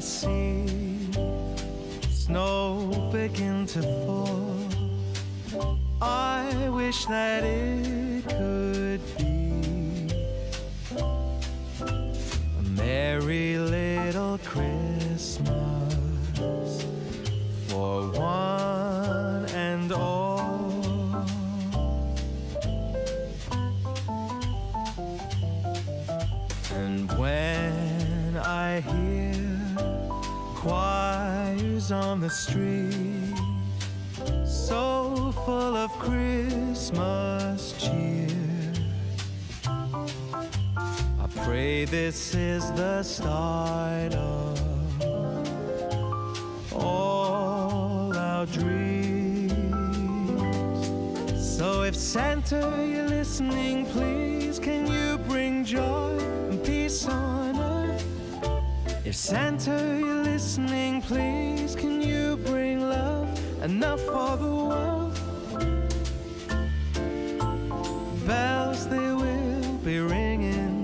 see snow begin to fall, I wish that it could be a merry little Christmas for one and all. And when I hear choirs on the street, so full of Christmas cheer, I pray this is the start of all our dreams. So if Santa, you're listening, please can you bring joy and peace on earth? If Santa, you're listening, please can you bring love enough for the world? Bells, they will be ringing,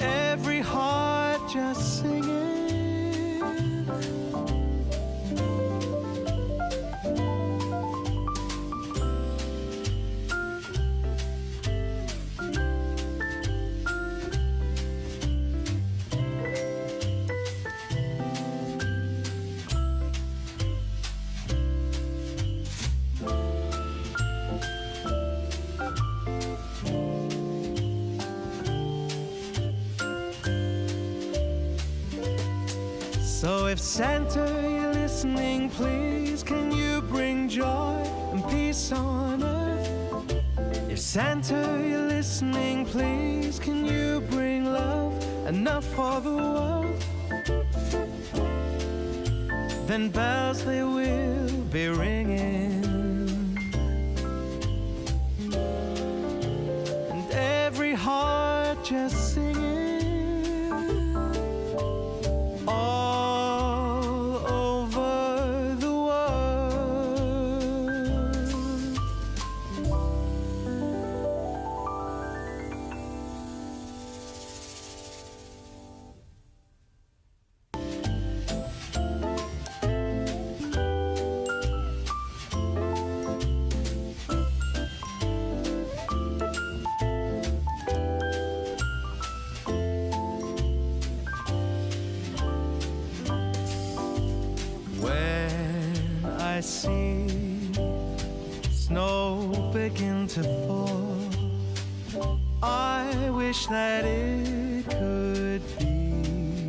every heart just singing. So if Santa, you're listening, please can you bring joy and peace on earth? If Santa, you're listening, please can you bring love enough for the world? Then bells, they will be ringing, and every heart just singing. I see snow begin to fall, I wish that it could be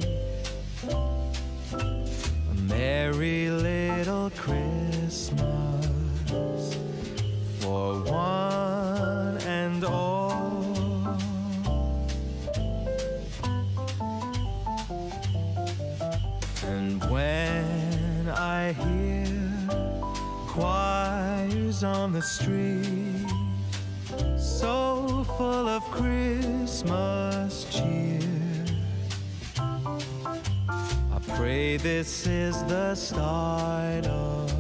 a merry little Christmas for one and all. And when I hear choirs on the street, so full of Christmas cheer, I pray this is the start of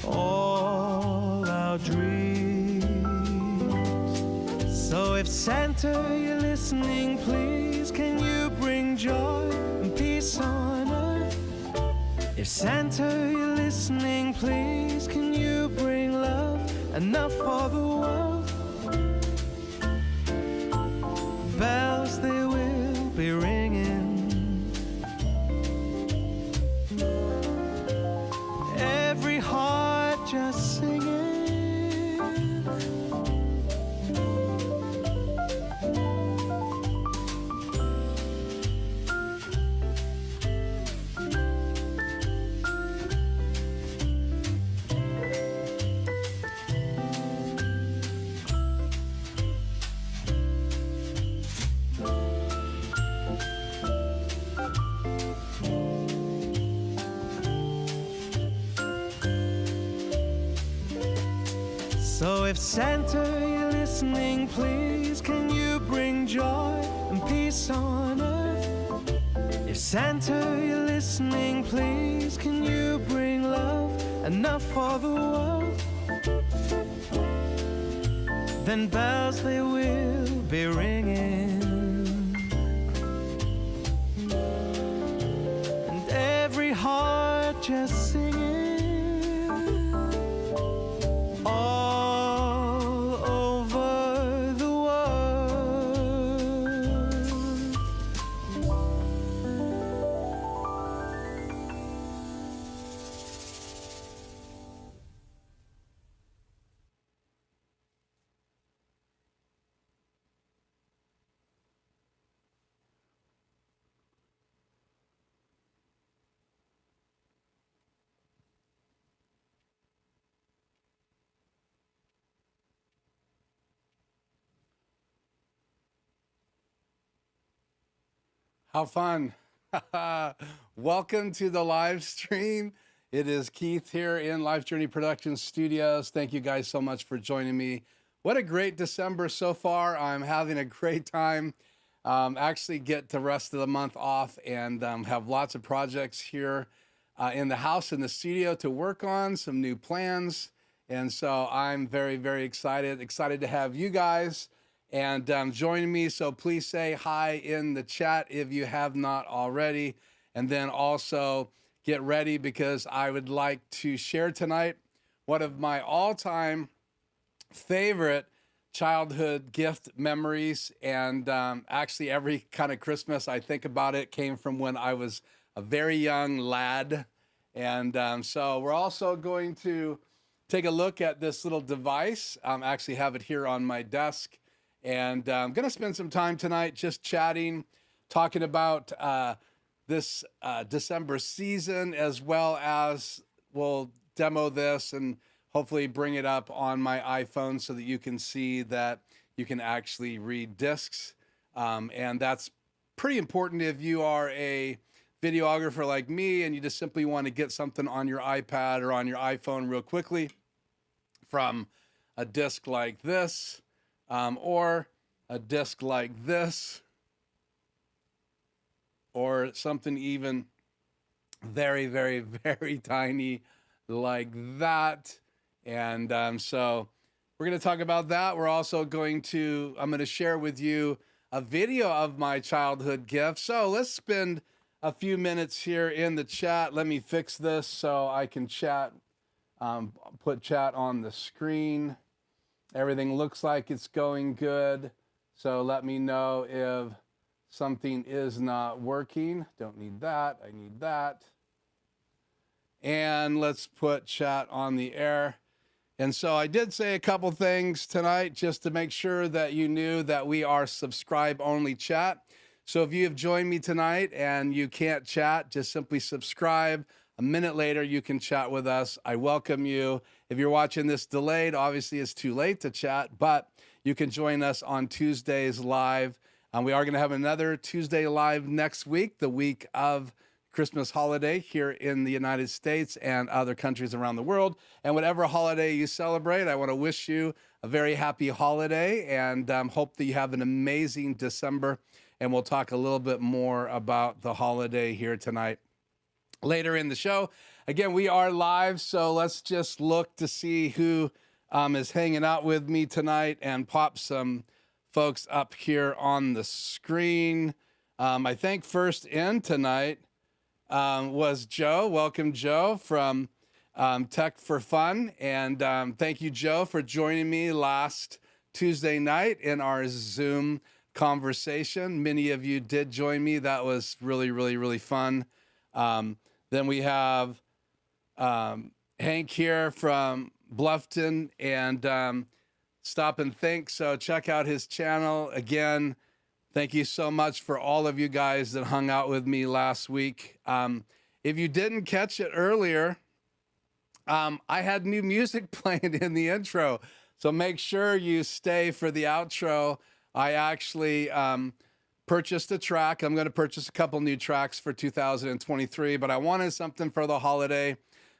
all our dreams. So if Santa, you're listening, please can you bring joy and peace on earth? If Santa, you're listening, please can you bring love enough for the world? Bells, they will be ringing, every heart just singing. So if Santa, you're listening, please can you bring joy and peace on earth? If Santa, you're listening, please can you bring love enough for the world? then bells they will be ringing, and every heart just singing all over the world. How fun. Welcome to the live stream. It is Keith here in Life Journey Productions Studios. Thank you guys so much for joining me. What a great December so far. I'm having a great time. Actually get the rest of the month off and have lots of projects here in the house, in the studio to work on, some new plans. And so I'm very, very excited to have you guys and join me. So please say hi in the chat if you have not already. And then also get ready because I would like to share tonight one of my all-time favorite childhood gift memories. And actually every kind of Christmas I think about it came from when I was a very young lad. And so we're also going to take a look at this little device. I actually have it here on my desk. And I'm going to spend some time tonight just chatting, talking about this December season, as well as we'll demo this and hopefully bring it up on my iPhone so that you can see that you can actually read discs. And that's pretty important if you are a videographer like me and you just simply want to get something on your iPad or on your iPhone real quickly from a disc like this. Or a disc like this, or something even very, very, very tiny like that. And so we're going to talk about that. We're also I'm going to share with you a video of my childhood gift. So let's spend a few minutes here in the chat. Let me fix this so I can chat, put chat on the screen. Everything looks like it's going good. So let me know if something is not working. Don't need that. I need that. And let's put chat on the air. And so I did say a couple things tonight just to make sure that you knew that we are subscribe only chat. So if you have joined me tonight and you can't chat, just simply subscribe. A minute later, you can chat with us. I welcome you. If you're watching this delayed, obviously it's too late to chat, but you can join us on Tuesdays live. We are going to have another Tuesday live next week, the week of Christmas holiday here in the United States and other countries around the world. And whatever holiday you celebrate, I want to wish you a very happy holiday and hope that you have an amazing December. And we'll talk a little bit more about the holiday here tonight. Later in the show. Again, we are live, so let's just look to see who is hanging out with me tonight and pop some folks up here on the screen. I think first in tonight was Joe. Welcome, Joe, from Tech for Fun. And thank you, Joe, for joining me last Tuesday night in our Zoom conversation. Many of you did join me. That was really, really, really fun. Then we have Hank here from Bluffton and Stop and Think. So check out his channel. Again, thank you so much for all of you guys that hung out with me last week. If you didn't catch it earlier, I had new music playing in the intro. So make sure you stay for the outro. I actually purchased a track. I'm going to purchase a couple new tracks for 2023, but I wanted something for the holiday.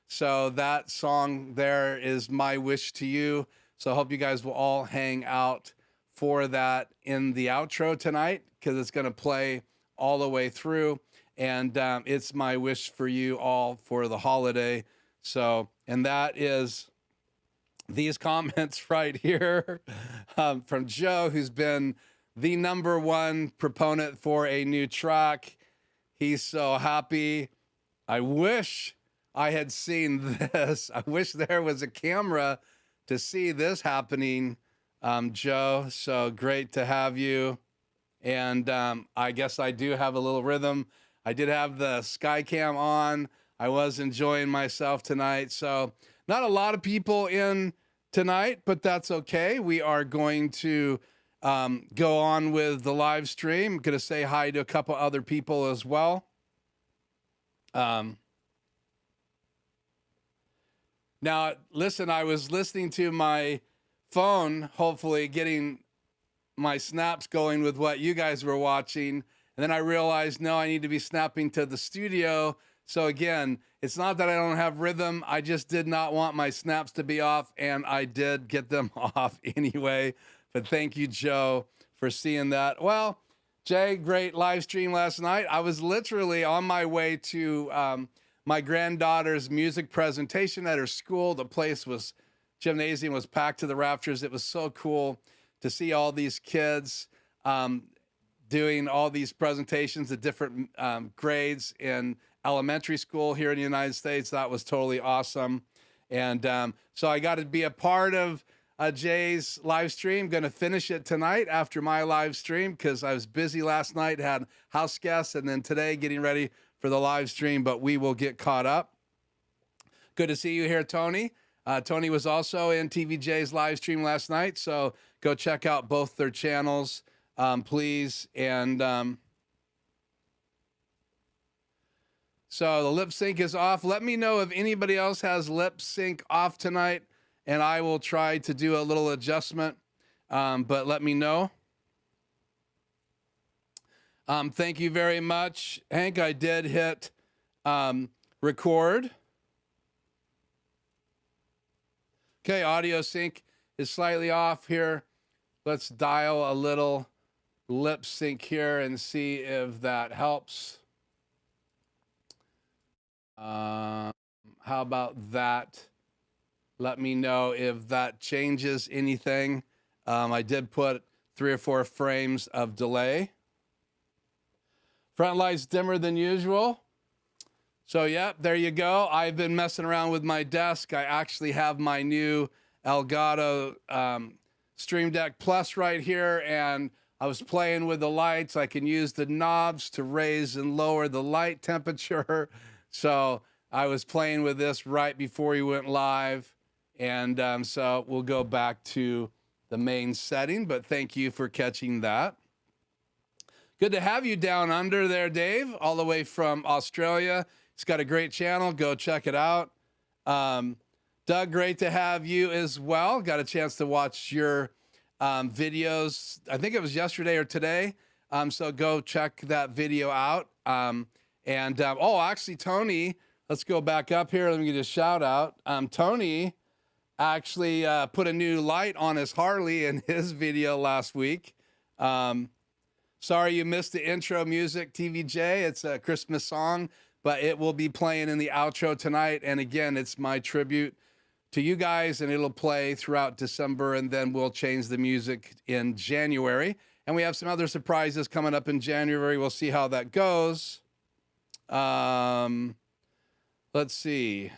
So that song there is My Wish to You. So I hope you guys will all hang out for that in the outro tonight because it's going to play all the way through. And it's my wish for you all for the holiday. So, and that is these comments right here from Joe, who's been the #1 proponent for a new track. He's so happy. I wish I had seen this. I wish there was a camera to see this happening, Joe. So great to have you. And I guess I do have a little rhythm. I did have the Skycam on. I was enjoying myself tonight. So not a lot of people in tonight, but that's okay. We are going to go on with the live stream. I'm going to say hi to a couple other people as well. Now, listen, I was listening to my phone, hopefully getting my snaps going with what you guys were watching. And then I realized, no, I need to be snapping to the studio. So again, it's not that I don't have rhythm. I just did not want my snaps to be off, and I did get them off anyway. But thank you, Joe, for seeing that. Well, Jay, great live stream last night. I was literally on my way to my granddaughter's music presentation at her school. The gymnasium was packed to the rafters. It was so cool to see all these kids doing all these presentations at different grades in elementary school here in the United States. That was totally awesome. And so I got to be a part of Jay's live stream. Going to finish it tonight after my live stream because I was busy last night, had house guests, and then today getting ready for the live stream, but we will get caught up. Good to see you here, Tony. Tony was also in TVJ's live stream last night, so go check out both their channels, please. And so the lip sync is off. Let me know if anybody else has lip sync off tonight, and I will try to do a little adjustment, but let me know. Thank you very much, Hank. I did hit record. Okay, audio sync is slightly off here. Let's dial a little lip sync here and see if that helps. How about that? Let me know if that changes anything. I did put 3 or 4 frames of delay. Front light's dimmer than usual. So, yeah, there you go. I've been messing around with my desk. I actually have my new Elgato Stream Deck Plus right here, and I was playing with the lights. I can use the knobs to raise and lower the light temperature. So I was playing with this right before we went live. And so we'll go back to the main setting, but thank you for catching that. Good to have you down under there, Dave, all the way from Australia. He's got a great channel. Go check it out. Doug, great to have you as well. Got a chance to watch your videos. I think it was yesterday or today. So go check that video out. Oh, actually, Tony, let's go back up here. Let me get a shout out. Tony actually put a new light on his Harley in his video last week. Sorry you missed the intro music, TVJ. It's a Christmas song, but it will be playing in the outro tonight. And again, it's my tribute to you guys, and it'll play throughout December, and then we'll change the music in January. And we have some other surprises coming up in January. We'll see how that goes. Let's see.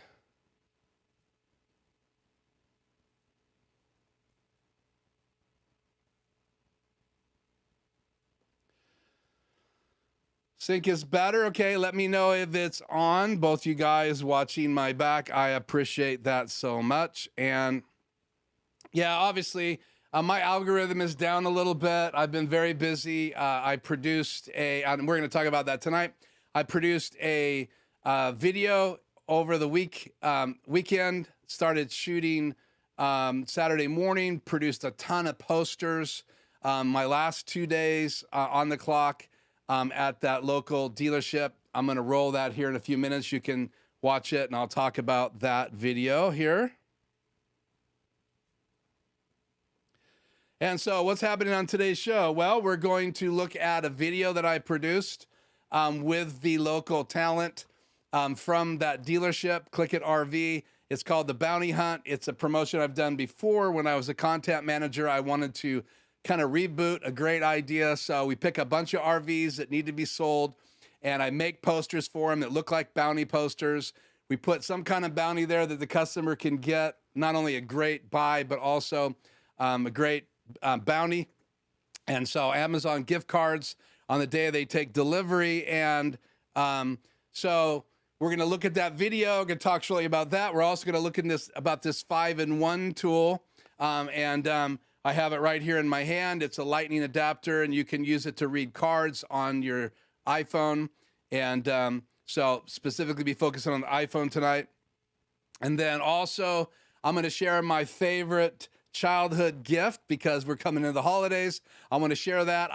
Sync is better. Okay, let me know if it's on. Both you guys watching my back, I appreciate that so much. And yeah, obviously, my algorithm is down a little bit. I've been very busy. I produced and we're going to talk about that tonight. I produced a video over the weekend, started shooting Saturday morning, produced a ton of posters. My last 2 days on the clock. At that local dealership. I'm going to roll that here in a few minutes. You can watch it, and I'll talk about that video here. And so what's happening on today's show? Well, we're going to look at a video that I produced with the local talent from that dealership, Click It RV, It's called the Bounty Hunt. It's a promotion I've done before. When I was a content manager, I wanted to kind of reboot a great idea. So we pick a bunch of RVs that need to be sold, and I make posters for them that look like bounty posters. We put some kind of bounty there that the customer can get not only a great buy, but also a great bounty. And so Amazon gift cards on the day they take delivery. And so we're going to look at that video. We're going to talk shortly about that. We're also going to look at this 5-in-1 tool. I have it right here in my hand. It's a lightning adapter, and you can use it to read cards on your iPhone. And so specifically be focusing on the iPhone tonight. And then also I'm going to share my favorite childhood gift because we're coming into the holidays. I want to share that.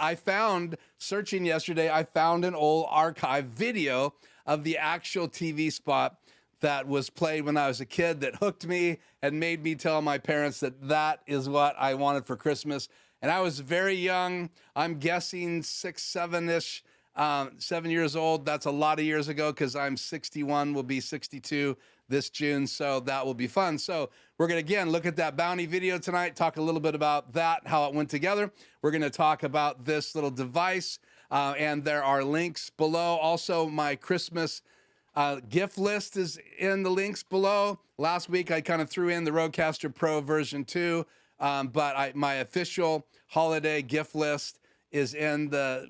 Searching yesterday, I found an old archive video of the actual TV spot that was played when I was a kid that hooked me and made me tell my parents that that is what I wanted for Christmas. And I was very young. I'm guessing 6, 7-ish, 7 years old. That's a lot of years ago because I'm 61, will be 62 this June. So that will be fun. So we're going to, again, look at that bounty video tonight, talk a little bit about that, how it went together. We're going to talk about this little device, and there are links below. Also, my Christmas gift list is in the links below. Last week, I kind of threw in the Rodecaster Pro version 2, but my official holiday gift list is in the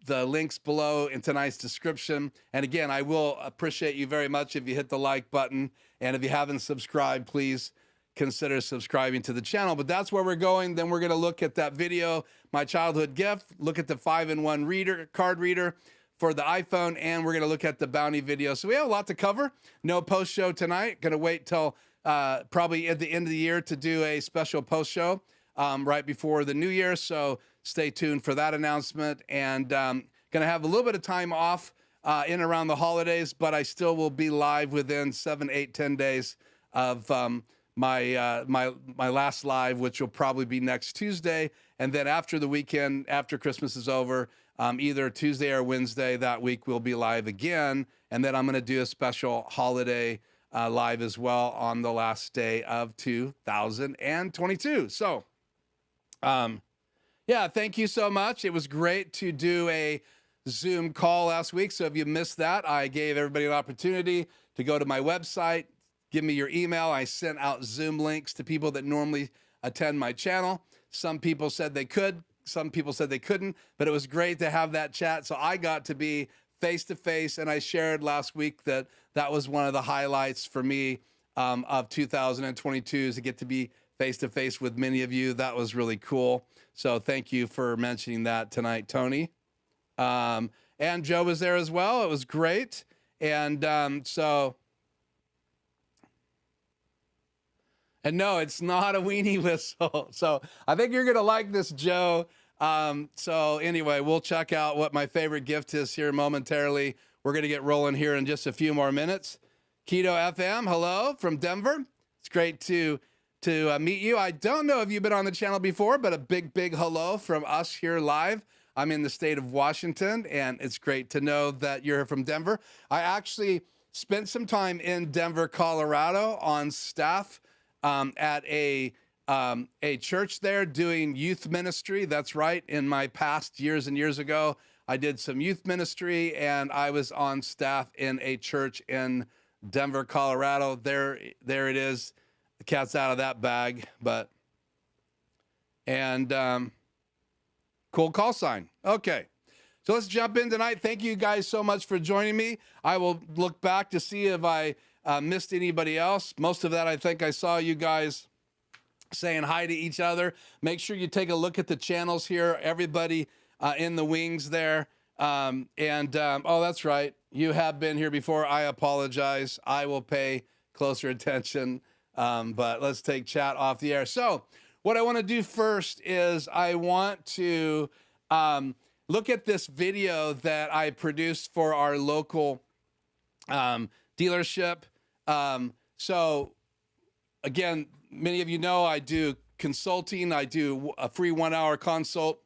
links below in tonight's description. And again, I will appreciate you very much if you hit the like button. And if you haven't subscribed, please consider subscribing to the channel. But that's where we're going. Then we're going to look at that video, my childhood gift, look at the 5-in-1 card reader for the iPhone, and we're going to look at the bounty video. So we have a lot to cover. No post show tonight. Going to wait till probably at the end of the year to do a special post show right before the new year. So stay tuned for that announcement. And going to have a little bit of time off in around the holidays, but I still will be live within 7, 8, 10 days of my last live, which will probably be next Tuesday. And then after the weekend, after Christmas is over, either Tuesday or Wednesday that week, we'll be live again. And then I'm going to do a special holiday live as well on the last day of 2022. So, yeah, thank you so much. It was great to do a Zoom call last week. So if you missed that, I gave everybody an opportunity to go to my website, give me your email. I sent out Zoom links to people that normally attend my channel. Some people said they could. Some people said they couldn't, but it was great to have that chat. So I got to be face-to-face, and I shared last week that that was one of the highlights for me of 2022 is to get to be face-to-face with many of you. That was really cool. So thank you for mentioning that tonight, Tony. And Joe was there as well. It was great. And and no, it's not a weenie whistle. So I think you're going to like this, Joe. So anyway, we'll check out what my favorite gift is here momentarily. We're going to get rolling here in just a few more minutes. Keto FM, hello from Denver. It's great to meet you. I don't know if you've been on the channel before, but a big hello from us here live. I'm in the state of Washington, and it's great to know that you're from Denver. I actually spent some time in Denver, Colorado on staff at a church there doing youth ministry. That's right. In my past years and years ago, I did some youth ministry, and I was on staff in a church in Denver, Colorado. There it is. The cat's out of that bag, cool call sign. Okay. So let's jump in tonight. Thank you guys so much for joining me. I will look back to see if I missed anybody else. Most of that, I think I saw you guys saying hi to each other. Make sure you take a look at the channels here. Everybody in the wings there. Oh, that's right. You have been here before. I apologize. I will pay closer attention. But let's take chat off the air. So what I want to do first is I want to look at this video that I produced for our local dealership. So again, many of you know I do consulting. I do a free 1-hour consult.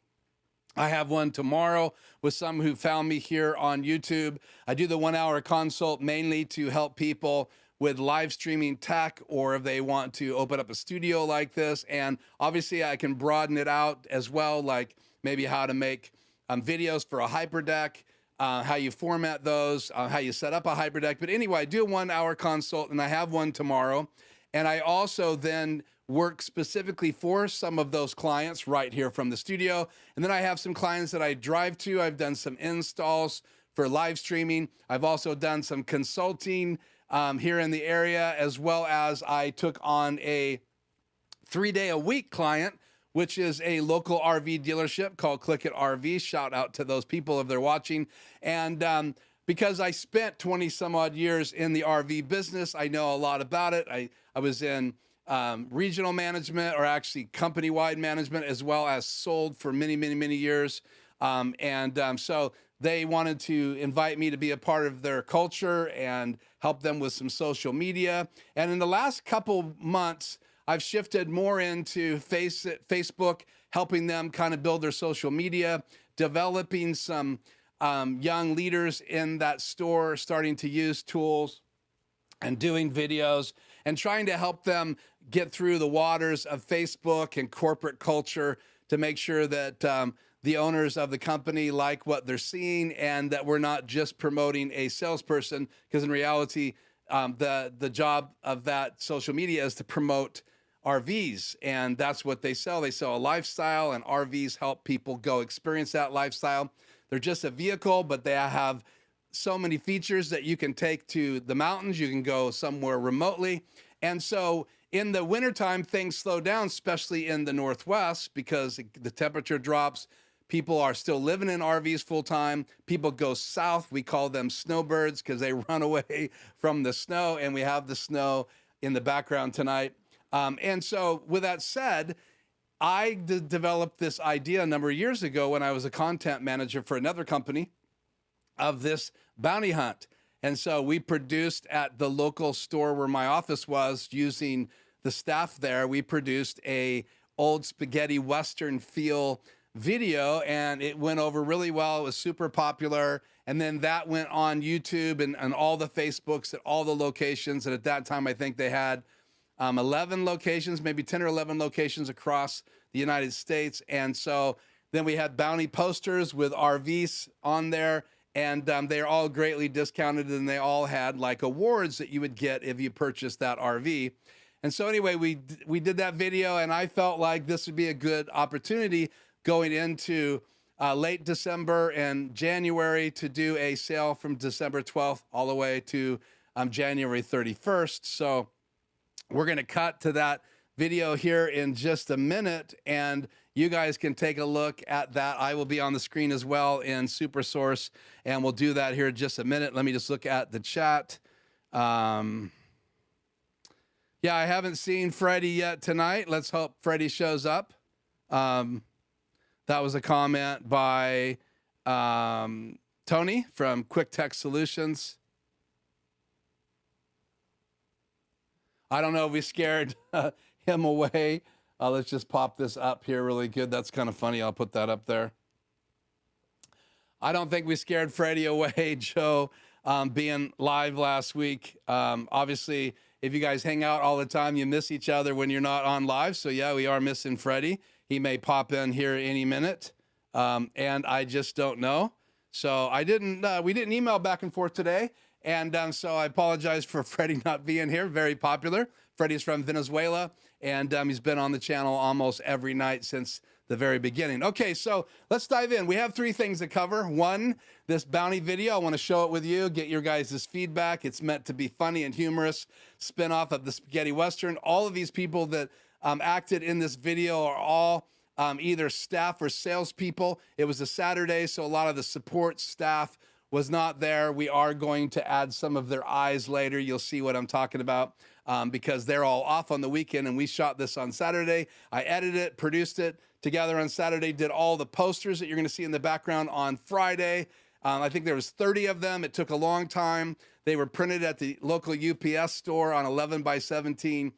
I have one tomorrow with some who found me here on YouTube. I do the 1-hour consult mainly to help people with live streaming tech, or if they want to open up a studio like this. And obviously I can broaden it out as well, like maybe how to make videos for a hyperdeck, how you format those, how you set up a hyperdeck. But anyway, I do a 1 hour consult, and I have one tomorrow. And I also then work specifically for some of those clients right here from the studio. And then I have some clients that I drive to. I've done some installs for live streaming. I've also done some consulting here in the area, as well as I took on a 3-day-a-week client, which is a local RV dealership called Click It RV. Shout out to those people if they're watching. And because I spent 20 some odd years in the RV business, I know a lot about it. I was in regional management, or actually company-wide management, as well as sold for many, many, many years. So they wanted to invite me to be a part of their culture and help them with some social media. And in the last couple months, I've shifted more into Facebook, helping them kind of build their social media, developing some young leaders in that store, starting to use tools and doing videos, and trying to help them get through the waters of Facebook and corporate culture to make sure that the owners of the company like what they're seeing, and that we're not just promoting a salesperson, because in reality, the job of that social media is to promote RVs, and that's what they sell. They sell a lifestyle, and RVs help people go experience that lifestyle. They're just a vehicle, but they have so many features that you can take to the mountains. You can go somewhere remotely. And so in the wintertime, things slow down, especially in the Northwest, because the temperature drops. People are still living in RVs full time. People go south. We call them snowbirds because they run away from the snow, and we have the snow in the background tonight. And so with that said, I developed this idea a number of years ago when I was a content manager for another company of this bounty hunt. And so we produced at the local store where my office was, using the staff there, we produced a old spaghetti Western feel video, and it went over really well. It was super popular. And then that went on YouTube and all the Facebooks at all the locations. And at that time, I think they had 11 locations, maybe 10 or 11 locations across the United States. And so then we had bounty posters with RVs on there, and they're all greatly discounted, and they all had like awards that you would get if you purchased that RV. And so anyway, we did that video, and I felt like this would be a good opportunity going into late December and January to do a sale from December 12th all the way to January 31st. So we're going to cut to that video here in just a minute, and you guys can take a look at that. I will be on the screen as well in SuperSource, and we'll do that here in just a minute. Let me just look at the chat. Yeah, I haven't seen Freddie yet tonight. Let's hope Freddie shows up. That was a comment by Tony from Quick Tech Solutions. I don't know if we scared him away. Let's just pop this up here really good. That's kind of funny. I'll put that up there. I don't think we scared Freddie away, Joe, being live last week. Obviously, if you guys hang out all the time, you miss each other when you're not on live. So yeah, we are missing Freddie. He may pop in here any minute. And I just don't know. So we didn't email back and forth today. And so I apologize for Freddie not being here. Very popular. Freddie's from Venezuela, and he's been on the channel almost every night since the very beginning. Okay, so let's dive in. We have 3 things to cover. 1, this bounty video. I want to show it with you, get your guys' feedback. It's meant to be funny and humorous, spin-off of the Spaghetti Western. All of these people that acted in this video are all either staff or salespeople. It was a Saturday, so a lot of the support staff was not there. We are going to add some of their eyes later. You'll see what I'm talking about because they're all off on the weekend, and we shot this on Saturday. I edited it, produced it together on Saturday, did all the posters that you're going to see in the background on Friday. I think there was 30 of them. It took a long time. They were printed at the local UPS store on 11 by 17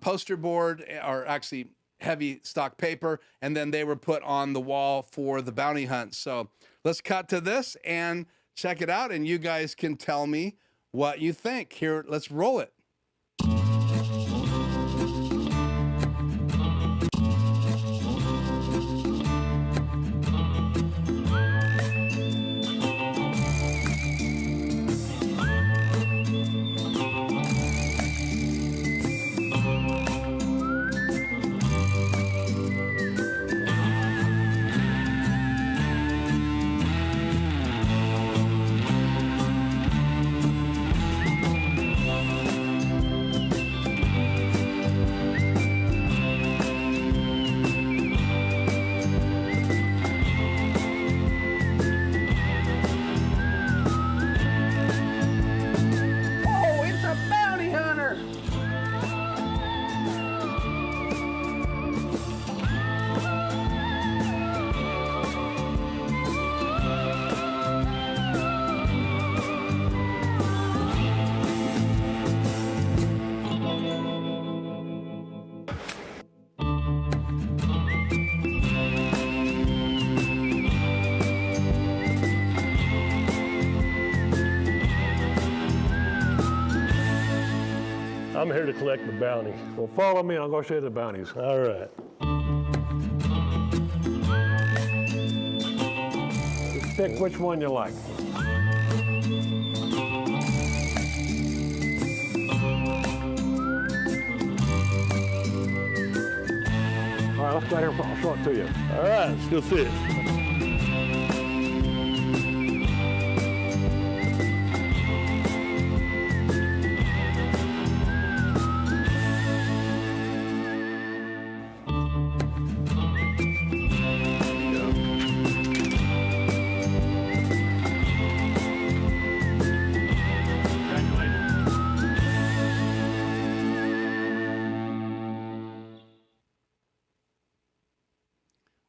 poster board, or actually heavy stock paper, and then they were put on the wall for the bounty hunt. So let's cut to this and check it out, and you guys can tell me what you think. Here, let's roll it. Oh, it's a bounty hunter! I'm here to collect the bounty. Well, follow me, I'll go show you the bounties. All right. Just pick which one you like. All right, let's go here, I'll show it to you. All right, let's go see it.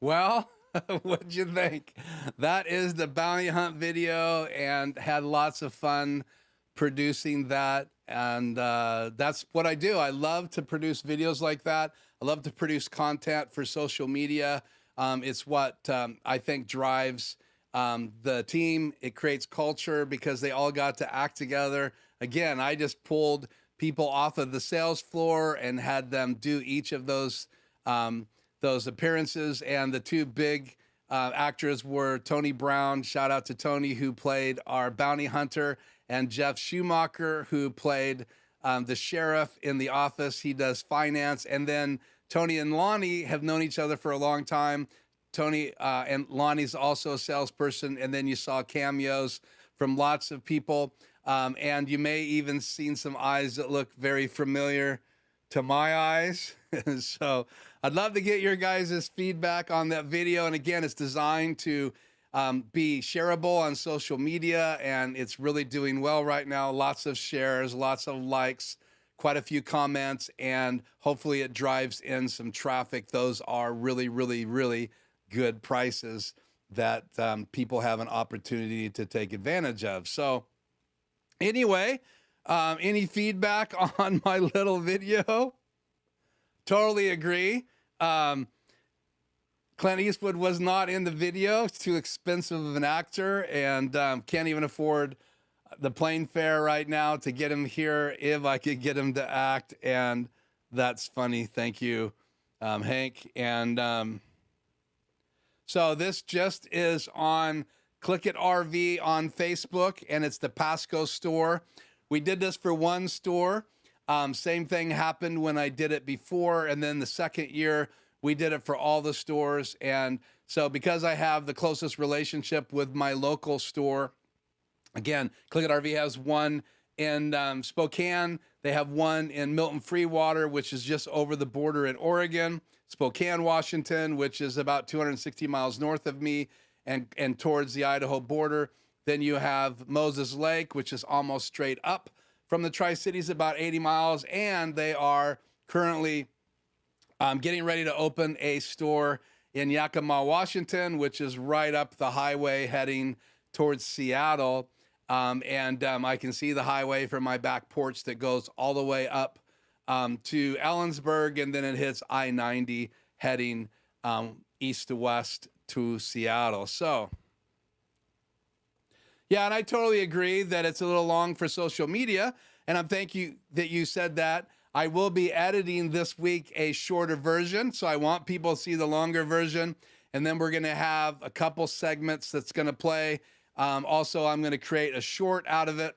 Well, what'd you think? That is the bounty hunt video, and had lots of fun producing that. And that's what I do. I love to produce videos like that. I love to produce content for social media. It's what I think drives the team. It creates culture because they all got to act together. Again, I just pulled people off of the sales floor and had them do each of those appearances. And the two big actors were Tony Brown, shout out to Tony, who played our bounty hunter, and Jeff Schumacher, who played the sheriff in The Office. He does finance. And then Tony and Lonnie have known each other for a long time. Tony and Lonnie's also a salesperson. And then you saw cameos from lots of people. And you may even seen some eyes that look very familiar to my eyes. So I'd love to get your guys' feedback on that video. And again, it's designed to be shareable on social media, and it's really doing well right now. Lots of shares, lots of likes, quite a few comments, and hopefully it drives in some traffic. Those are really, really, really good prices that people have an opportunity to take advantage of. So anyway, any feedback on my little video? Totally agree. Clint Eastwood was not in the video. It's too expensive of an actor, and can't even afford the plane fare right now to get him here if I could get him to act. And that's funny. Thank you, Hank. And so this just is on Click It RV on Facebook, and it's the Pasco store. We did this for one store. Same thing happened when I did it before. And then the second year, we did it for all the stores. And so because I have the closest relationship with my local store, again, Click It RV has one in Spokane. They have one in Milton Freewater, which is just over the border in Oregon. Spokane, Washington, which is about 260 miles north of me and towards the Idaho border. Then you have Moses Lake, which is almost straight up from the Tri-Cities, about 80 miles. And they are currently getting ready to open a store in Yakima, Washington, which is right up the highway heading towards Seattle. I can see the highway from my back porch that goes all the way up to Ellensburg, and then it hits I-90 heading east to west to Seattle. So, Yeah, and I totally agree that it's a little long for social media. And I'm thank you that you said that. I will be editing this week a shorter version. So I want people to see the longer version. And then we're going to have a couple segments that's going to play. Also, I'm going to create a short out of it.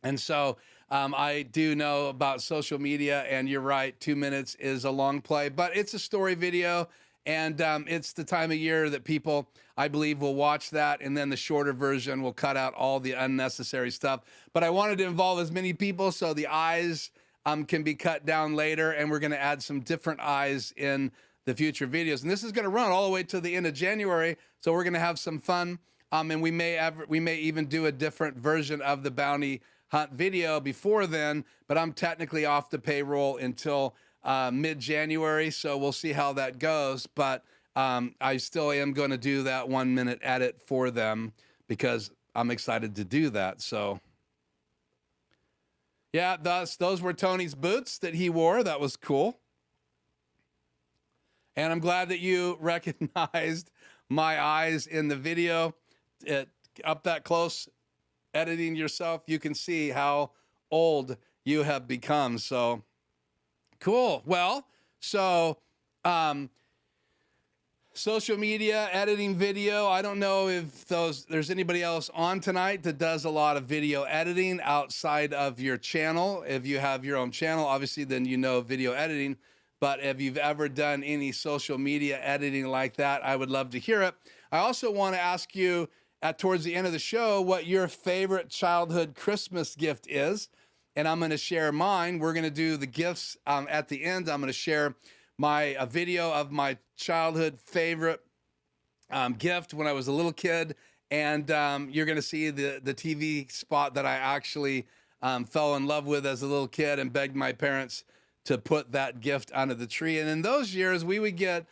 And so I do know about social media, and you're right, 2 minutes is a long play, but it's a story video, and it's the time of year that people, I believe, will watch that, and then the shorter version will cut out all the unnecessary stuff. But I wanted to involve as many people, so the eyes can be cut down later, and we're going to add some different eyes in the future videos. And this is going to run all the way to the end of January, so we're going to have some fun, and we may even do a different version of the bounty hunt video before then, but I'm technically off the payroll until mid-January, so we'll see how that goes. But I still am going to do that 1 minute edit for them because I'm excited to do that. So yeah, those were Tony's boots that he wore. That was cool. And I'm glad that you recognized my eyes in the video. Up that close, editing yourself, you can see how old you have become. So cool. Well, so social media, editing video. I don't know if there's anybody else on tonight that does a lot of video editing outside of your channel. If you have your own channel, obviously, then you know video editing. But if you've ever done any social media editing like that, I would love to hear it. I also want to ask you towards the end of the show what your favorite childhood Christmas gift is. And I'm going to share mine. We're going to do the gifts at the end. I'm going to share a video of my childhood favorite gift when I was a little kid. And you're going to see the TV spot that I actually fell in love with as a little kid and begged my parents to put that gift under the tree. And in those years, we would get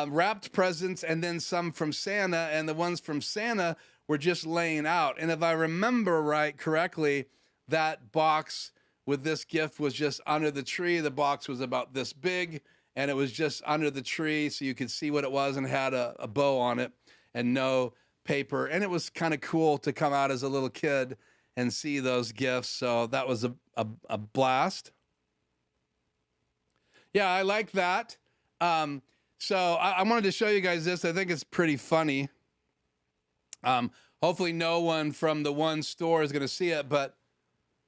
wrapped presents and then some from Santa, and the ones from Santa were just laying out. And if I remember correctly, that box with this gift was just under the tree. The box was about this big, and it was just under the tree so you could see what it was, and had a bow on it and no paper. And it was kind of cool to come out as a little kid and see those gifts. So that was a blast. Yeah, I like that. So I wanted to show you guys this. I think it's pretty funny. Hopefully no one from the one store is going to see it, but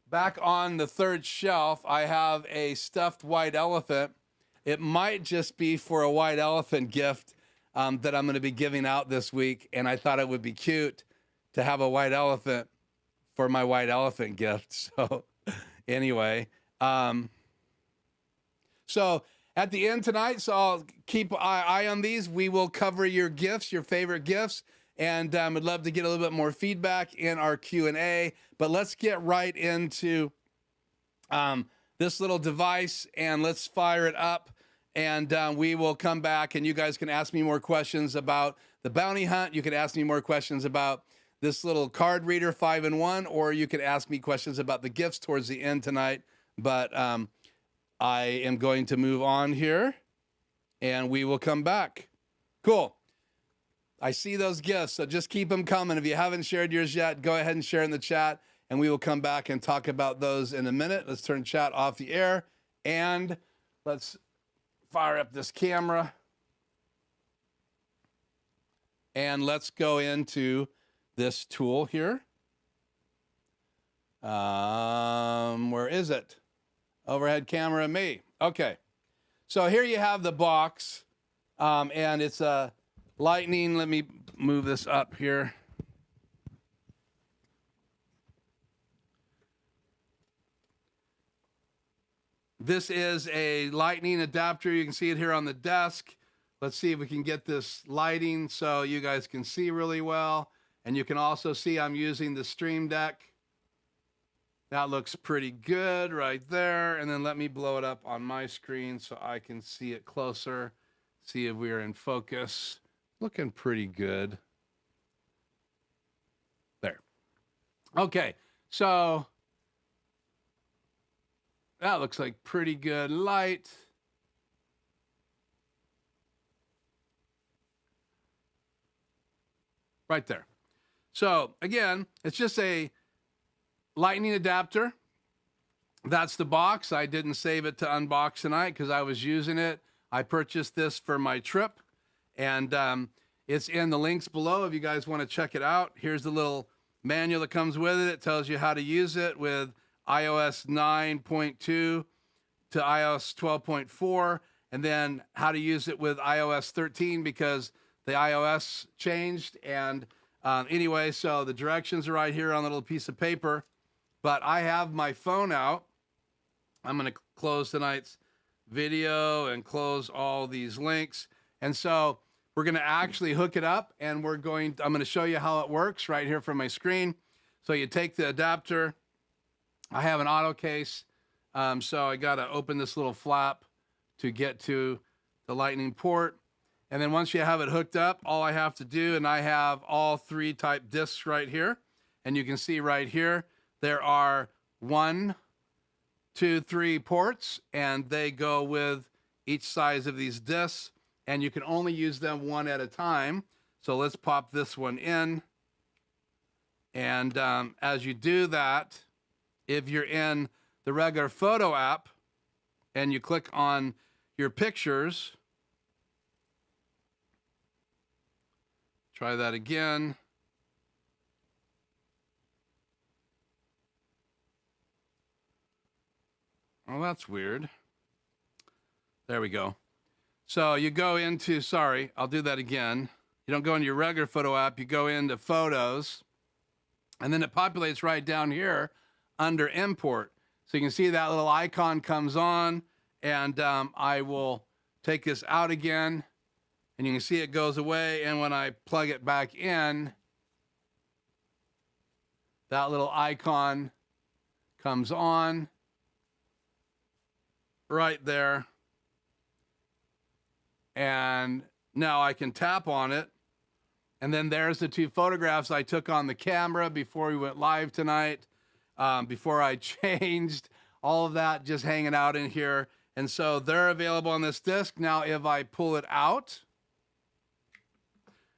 back on the third shelf, I have a stuffed white elephant. It might just be for a white elephant gift that I'm going to be giving out this week. And I thought it would be cute to have a white elephant for my white elephant gift. So anyway, so at the end tonight, so I'll keep an eye on these. We will cover your gifts, your favorite gifts. And I'd love to get a little bit more feedback in our Q&A. But let's get right into this little device, and let's fire it up. And we will come back, and you guys can ask me more questions about the bounty hunt. You can ask me more questions about this little card reader 5-in-1, or you can ask me questions about the gifts towards the end tonight. But I am going to move on here, and we will come back. Cool. I see those gifts, so just keep them coming. If you haven't shared yours yet, go ahead and share in the chat, and we will come back and talk about those in a minute. Let's turn chat off the air, and let's fire up this camera. And let's go into this tool here. Where is it? Overhead camera, me. Okay. So here you have the box, and it's a lightning. Let me move this up here. This is a lightning adapter. You can see it here on the desk. Let's see if we can get this lighting so you guys can see really well. And you can also see I'm using the Stream Deck. That looks pretty good right there. And then let me blow it up on my screen so I can see it closer. See if we're in focus. Looking pretty good. There. Okay, so that looks like pretty good light. Right there. So again, it's just a lightning adapter. That's the box. I didn't save it to unbox tonight because I was using it. I purchased this for my trip, and it's in the links below if you guys want to check it out. Here's the little manual that comes with it. It tells you how to use it with iOS 9.2 to iOS 12.4, and then how to use it with iOS 13 because the iOS changed. And anyway, so the directions are right here on the little piece of paper, but I have my phone out. I'm going to close tonight's video and close all these links. And so we're going to actually hook it up, and I'm going to show you how it works right here from my screen. So you take the adapter. I have an auto case. So I got to open this little flap to get to the lightning port. And then once you have it hooked up, all I have to do, and I have all 3 type discs right here. And you can see right here, there are 1, 2, 3 ports, and they go with each size of these discs, and you can only use them one at a time. So let's pop this one in. And as you do that, if you're in the regular photo app and you click on your pictures, try that again. Oh, that's weird. There we go. So you go into, sorry, I'll do that again. You don't go into your regular photo app, you go into photos, and then it populates right down here under import. So you can see that little icon comes on, and I will take this out again, and you can see it goes away. And when I plug it back in, that little icon comes on right there. And now I can tap on it. And then there's the 2 photographs I took on the camera before we went live tonight, before I changed, all of that just hanging out in here. And so they're available on this disc. Now, if I pull it out,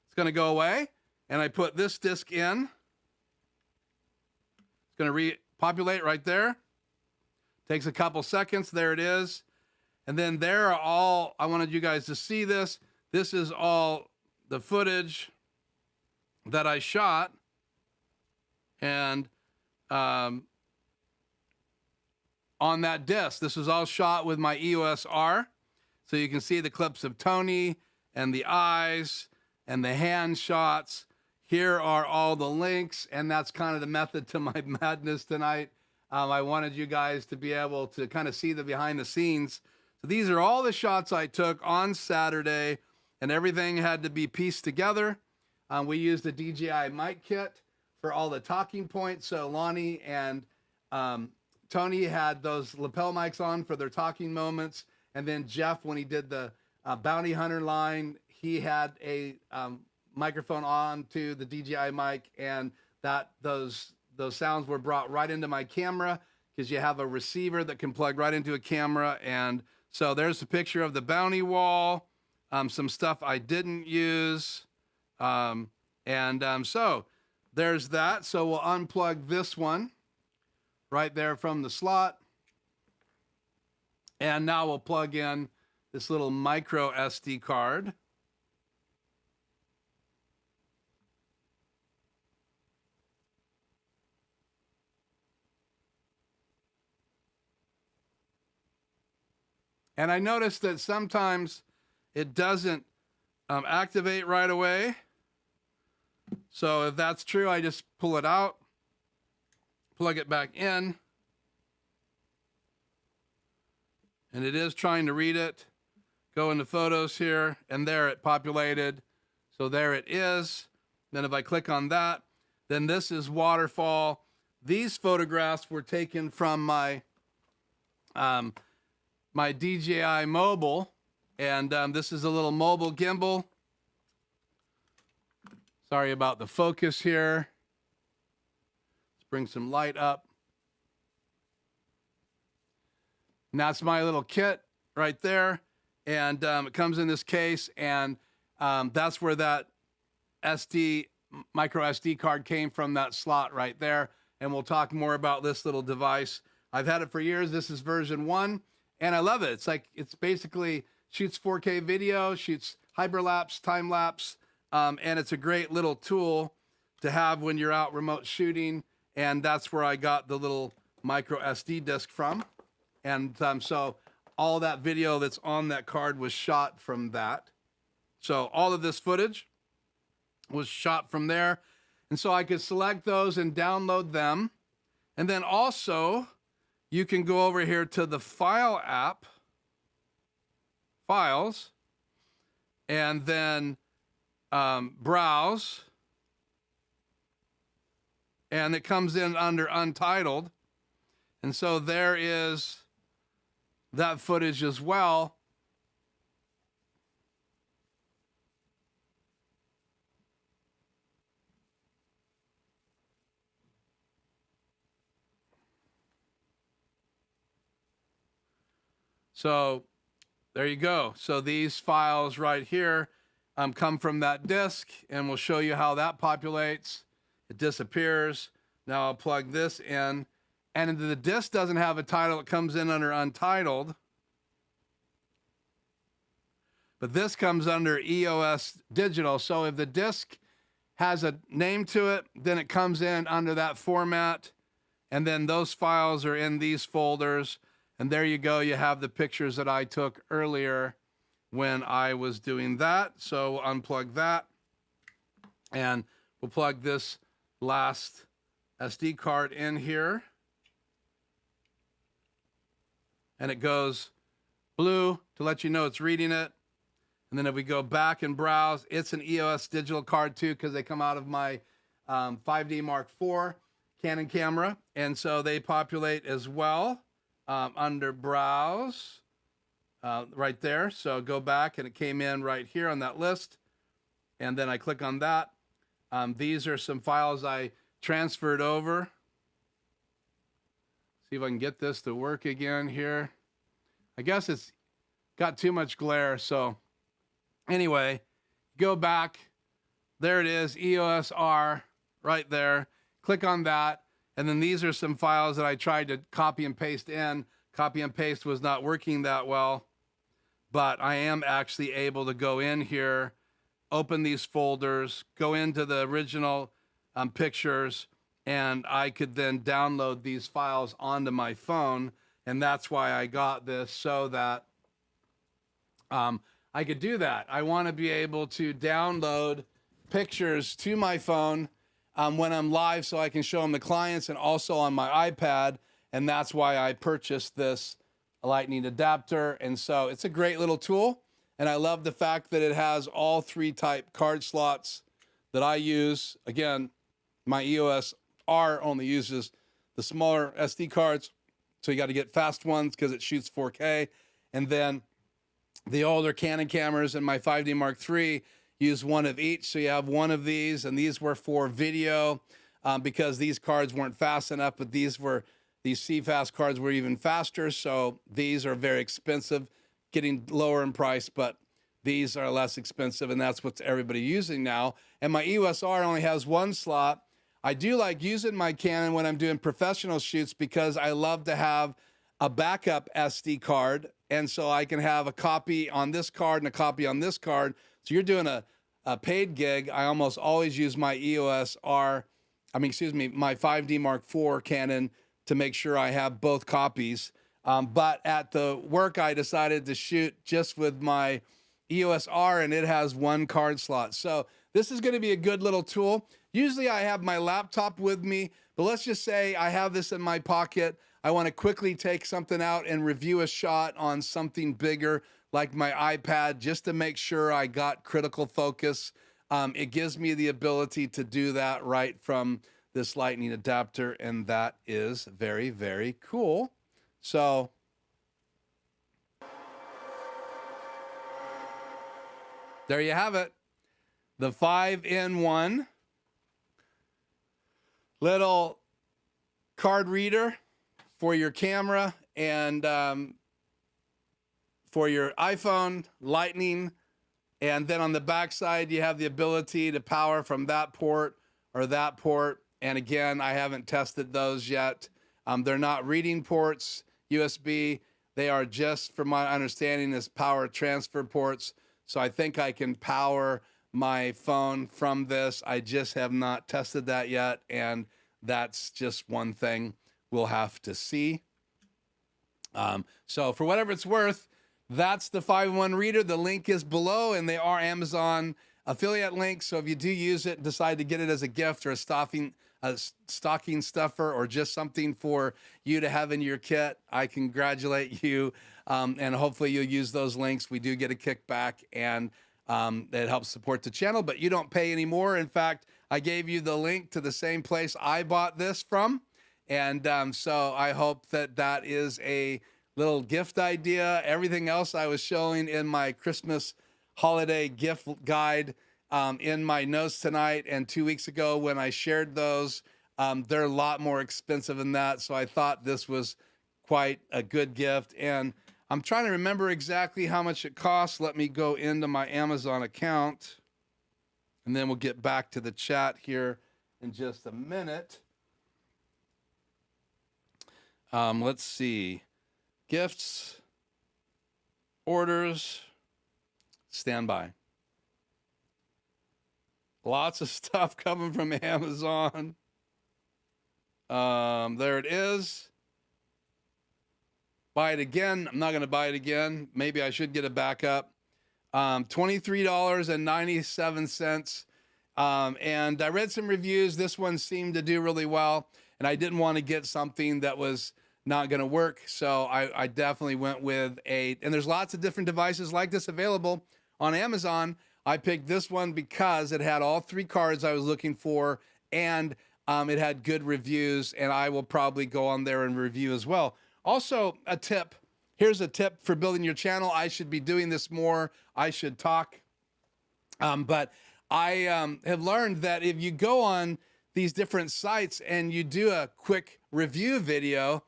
it's going to go away. And I put this disc in. It's going to repopulate right there. Takes a couple seconds. There it is. And then there are all, I wanted you guys to see this. This is all the footage that I shot. And on that disc, this was all shot with my EOS R. So you can see the clips of Tony and the eyes and the hand shots. Here are all the links, and that's kind of the method to my madness tonight. I wanted you guys to be able to kind of see the behind the scenes. So these are all the shots I took on Saturday, and everything had to be pieced together. We used a DJI mic kit for all the talking points. So Lonnie and Tony had those lapel mics on for their talking moments. And then Jeff, when he did the bounty hunter line, he had a microphone on to the DJI mic, and those sounds were brought right into my camera because you have a receiver that can plug right into a camera. And so there's a picture of the bounty wall, some stuff I didn't use. So there's that. So we'll unplug this one right there from the slot. And now we'll plug in this little micro SD card. And I noticed that sometimes it doesn't activate right away. So if that's true, I just pull it out, plug it back in. And it is trying to read it. Go into photos here, and there it populated. So there it is. Then if I click on that, then this is waterfall. These photographs were taken from my my DJI mobile, and this is a little mobile gimbal. Sorry about the focus here. Let's bring some light up. And that's my little kit right there. And it comes in this case, and that's where that SD micro SD card came from that slot right there. And we'll talk more about this little device. I've had it for years. This is version 1, and I love it. It's basically shoots 4K video, shoots hyperlapse, time lapse, and it's a great little tool to have when you're out remote shooting. And that's where I got the little micro SD disc from. And so all that video that's on that card was shot from that. So all of this footage was shot from there. And so I could select those and download them. And then also you can go over here to the File app, Files, and then Browse. And it comes in under Untitled. And so there is that footage as well. So there you go. So these files right here come from that disk, and we'll show you how that populates. It disappears. Now I'll plug this in, and the disk doesn't have a title. It comes in under Untitled, but this comes under EOS Digital. So if the disk has a name to it, then it comes in under that format, and then those files are in these folders. And there you go. You have the pictures that I took earlier when I was doing that. So we'll unplug that, and we'll plug this last SD card in here. And it goes blue to let you know it's reading it. And then if we go back and browse, it's an EOS digital card too, because they come out of my 5D Mark IV Canon camera. And so they populate as well. Under Browse, right there. So go back, and it came in right here on that list. And then I click on that. These are some files I transferred over. See if I can get this to work again here. I guess it's got too much glare. So anyway, go back. There it is, EOS R right there. Click on that. And then these are some files that I tried to copy and paste in. Copy and paste was not working that well, but I am actually able to go in here, open these folders, go into the original pictures, and I could then download these files onto my phone. And that's why I got this, so that I could do that. I want to be able to download pictures to my phone when I'm live, so I can show them to clients, and also on my iPad. And that's why I purchased this lightning adapter. And so it's a great little tool. And I love the fact that it has all 3 type card slots that I use. Again, my EOS R only uses the smaller SD cards. So you got to get fast ones because it shoots 4K. And then the older Canon cameras and my 5D Mark III use one of each. So you have one of these, and these were for video because these cards weren't fast enough, but these CFast cards were even faster. So these are very expensive, getting lower in price, but these are less expensive, and that's what everybody using now. And my EOS R only has 1 slot. I do like using my Canon when I'm doing professional shoots because I love to have a backup SD card. And so I can have a copy on this card and a copy on this card. So you're doing a paid gig. I almost always use my my 5D Mark IV Canon to make sure I have both copies. But at the work, I decided to shoot just with my EOS R, and it has 1 card slot. So this is going to be a good little tool. Usually I have my laptop with me, but let's just say I have this in my pocket. I want to quickly take something out and review a shot on something bigger like my iPad, just to make sure I got critical focus. It gives me the ability to do that right from this lightning adapter, and that is very, very cool. So there you have it. The 5-in-1 little card reader for your camera and for your iPhone, lightning And then on the back side, you have the ability to power from that port or that port. And again, I haven't tested those yet. They're not reading ports, USB. They are just, from my understanding, is power transfer ports. So I think I can power my phone from this. I just have not tested that yet. And that's just one thing we'll have to see. So for whatever it's worth, that's the 5-in-1 reader. The link is below, and they are Amazon affiliate links. So if you do use it, decide to get it as a gift or a stocking stuffer, or just something for you to have in your kit, I congratulate you. And hopefully you'll use those links. We do get a kickback, and it helps support the channel, but you don't pay anymore. In fact, I gave you the link to the same place I bought this from. And so I hope that that is a little gift idea. Everything else I was showing in my Christmas holiday gift guide in my notes tonight and 2 weeks ago when I shared those, they're a lot more expensive than that. So I thought this was quite a good gift. And I'm trying to remember exactly how much it costs. Let me go into my Amazon account, and then we'll get back to the chat here in just a minute. Let's see. Gifts, orders, standby. Lots of stuff coming from Amazon. There it is. Buy it again. I'm not going to buy it again. Maybe I should get it back up. $23.97. And I read some reviews. This one seemed to do really well, and I didn't want to get something that was not going to work. So I definitely went with and there's lots of different devices like this available on Amazon. I picked this one because it had all 3 cards I was looking for, and it had good reviews, and I will probably go on there and review as well. Also, a tip. Here's a tip for building your channel. I should be doing this more. I should talk. But I have learned that if you go on these different sites and you do a quick review video,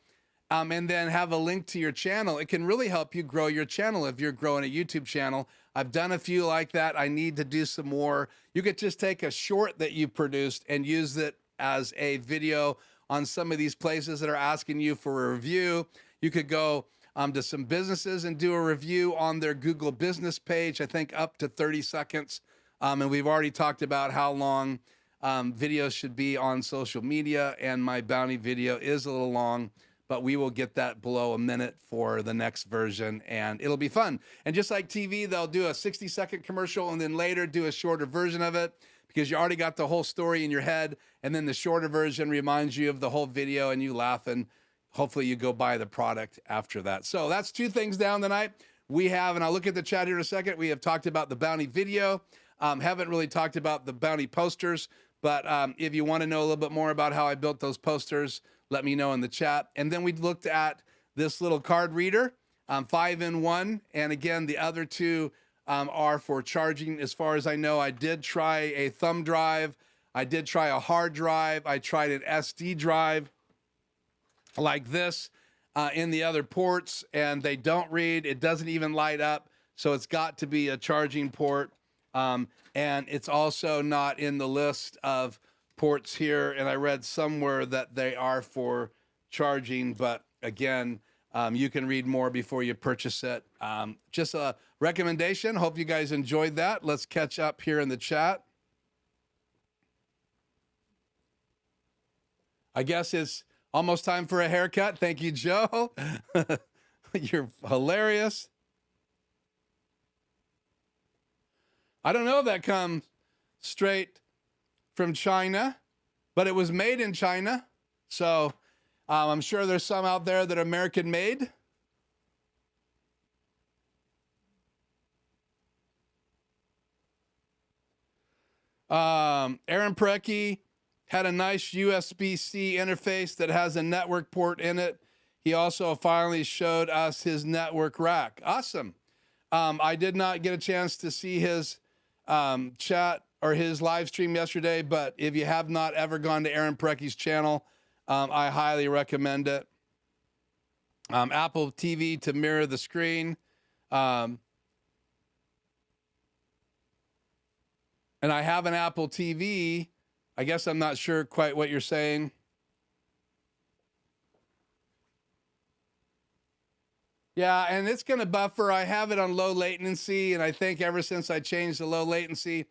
and then have a link to your channel, it can really help you grow your channel if you're growing a YouTube channel. I've done a few like that. I need to do some more. You could just take a short that you produced and use it as a video on some of these places that are asking you for a review. You could go to some businesses and do a review on their Google business page, I think up to 30 seconds. And we've already talked about how long videos should be on social media, and my bounty video is a little long, but we will get that below a minute for the next version, and it'll be fun. And just like TV, they'll do a 60-second commercial and then later do a shorter version of it, because you already got the whole story in your head, and then the shorter version reminds you of the whole video, and you laugh, and hopefully you go buy the product after that. So that's 2 things down tonight. We have, and I'll look at the chat here in a second, we have talked about the bounty video. Haven't really talked about the bounty posters, but if you want to know a little bit more about how I built those posters, let me know in the chat. And then we looked at this little card reader, 5-in-1. And again, the other 2 are for charging. As far as I know, I did try a thumb drive. I did try a hard drive. I tried an SD drive like this in the other ports, and they don't read. It doesn't even light up. So it's got to be a charging port. And it's also not in the list of ports here, and I read somewhere that they are for charging, but again, you can read more before you purchase it. Just a recommendation. Hope you guys enjoyed that. Let's catch up here in the chat. I guess it's almost time for a haircut. Thank you, Joe. You're hilarious. I don't know if that comes straight from China, but it was made in China. So I'm sure there's some out there that are American made. Aaron Precky had a nice USB-C interface that has a network port in it. He also finally showed us his network rack. Awesome. I did not get a chance to see his chat or his live stream yesterday, but if you have not ever gone to Aaron Precky's channel, I highly recommend it. Apple TV to mirror the screen. And I have an Apple TV. I guess I'm not sure quite what you're saying. Yeah, and it's going to buffer. I have it on low latency, and I think ever since I changed the low latency,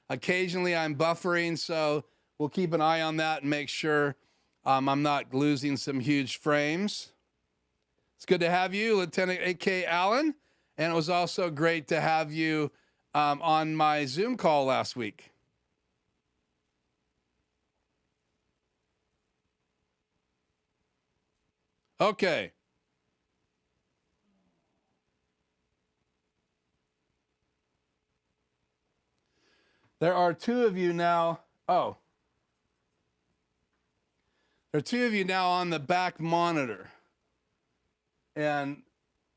occasionally I'm buffering, so we'll keep an eye on that and make sure I'm not losing some huge frames. It's good to have you, Lieutenant A.K. Allen, and it was also great to have you on my Zoom call last week. Okay. There are two of you now. Oh. There are two of you now on the back monitor. And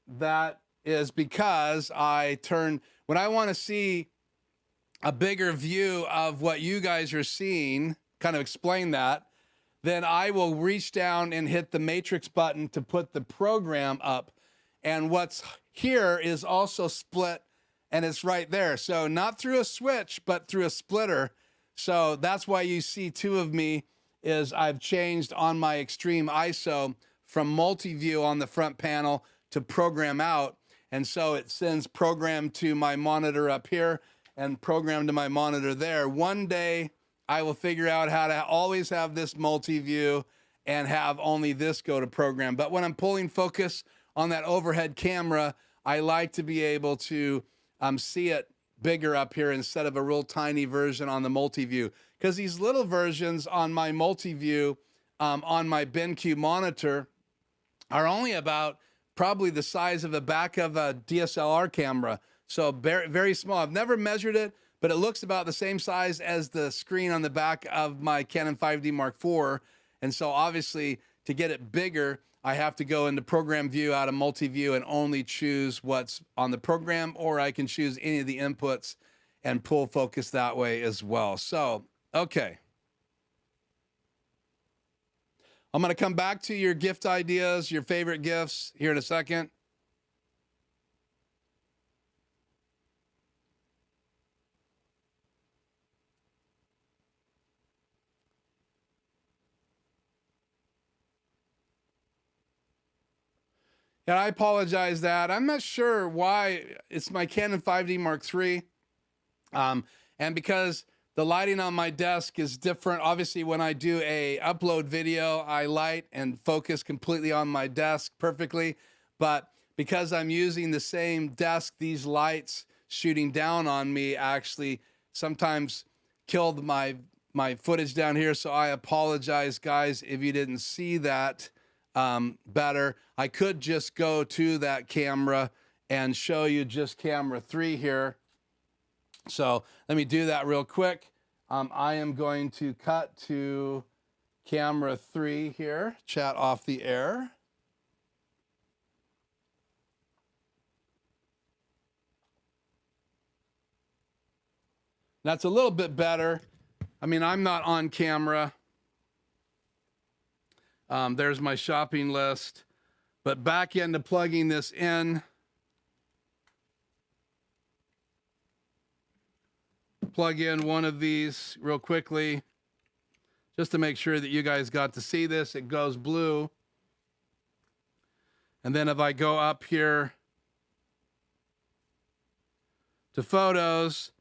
that is because when I want to see a bigger view of what you guys are seeing, kind of explain that, then I will reach down and hit the matrix button to put the program up. And what's here is also split, and it's right there. So not through a switch, but through a splitter. So that's why you see two of me is I've changed on my extreme ISO from multi-view on the front panel to program out. And so it sends program to my monitor up here and program to my monitor there. One day I will figure out how to always have this multi-view and have only this go to program. But when I'm pulling focus on that overhead camera, I like to be able to see it bigger up here instead of a real tiny version on the multi-view. Because these little versions on my multi-view on my BenQ monitor are only about probably the size of the back of a DSLR camera. So very, very small. I've never measured it, but it looks about the same size as the screen on the back of my Canon 5D Mark IV. And so obviously to get it bigger, I have to go into program view out of multi-view and only choose what's on the program, or I can choose any of the inputs and pull focus that way as well. So, okay. I'm going to come back to your gift ideas, your favorite gifts here in a second. And I apologize that I'm not sure why it's my Canon 5D Mark III. And because the lighting on my desk is different. Obviously, when I do a upload video, I light and focus completely on my desk perfectly. But because I'm using the same desk, these lights shooting down on me actually sometimes killed my footage down here. So I apologize, guys, if you didn't see that better. I could just go to that camera and show you just camera 3 here. So let me do that real quick. I am going to cut to camera 3 here, chat off the air. That's a little bit better. I mean, I'm not on camera. There's my shopping list. But back into plugging this in. Plug in one of these real quickly just to make sure that you guys got to see this. It goes blue. And then if I go up here to photos,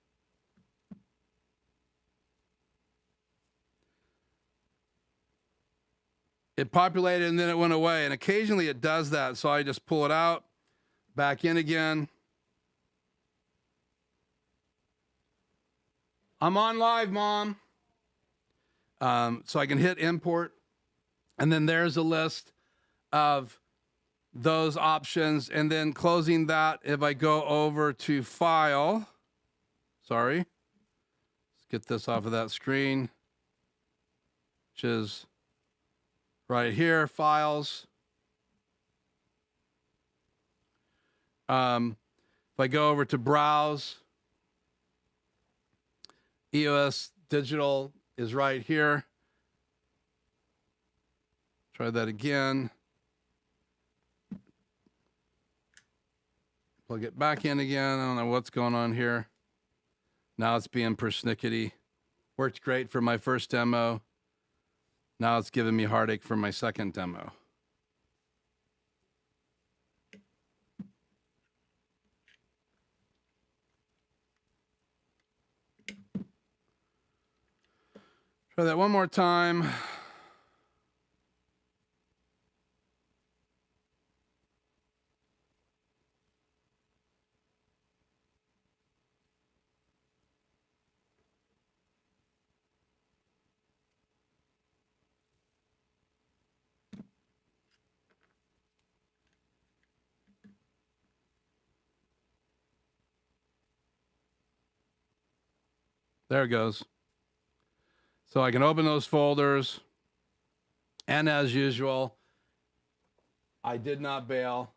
it populated and then it went away. And occasionally it does that. So I just pull it out, back in again. I'm on live, Mom. So I can hit import. And then there's a list of those options. And then closing that, if I go over to file, sorry, let's get this off of that screen, which is right here, files. If I go over to browse, EOS Digital is right here. Try that again. Plug it back in again. I don't know what's going on here. Now it's being persnickety. Worked great for my first demo. Now it's giving me heartache for my second demo. Try that one more time. There it goes. So I can open those folders. And as usual, I did not bail.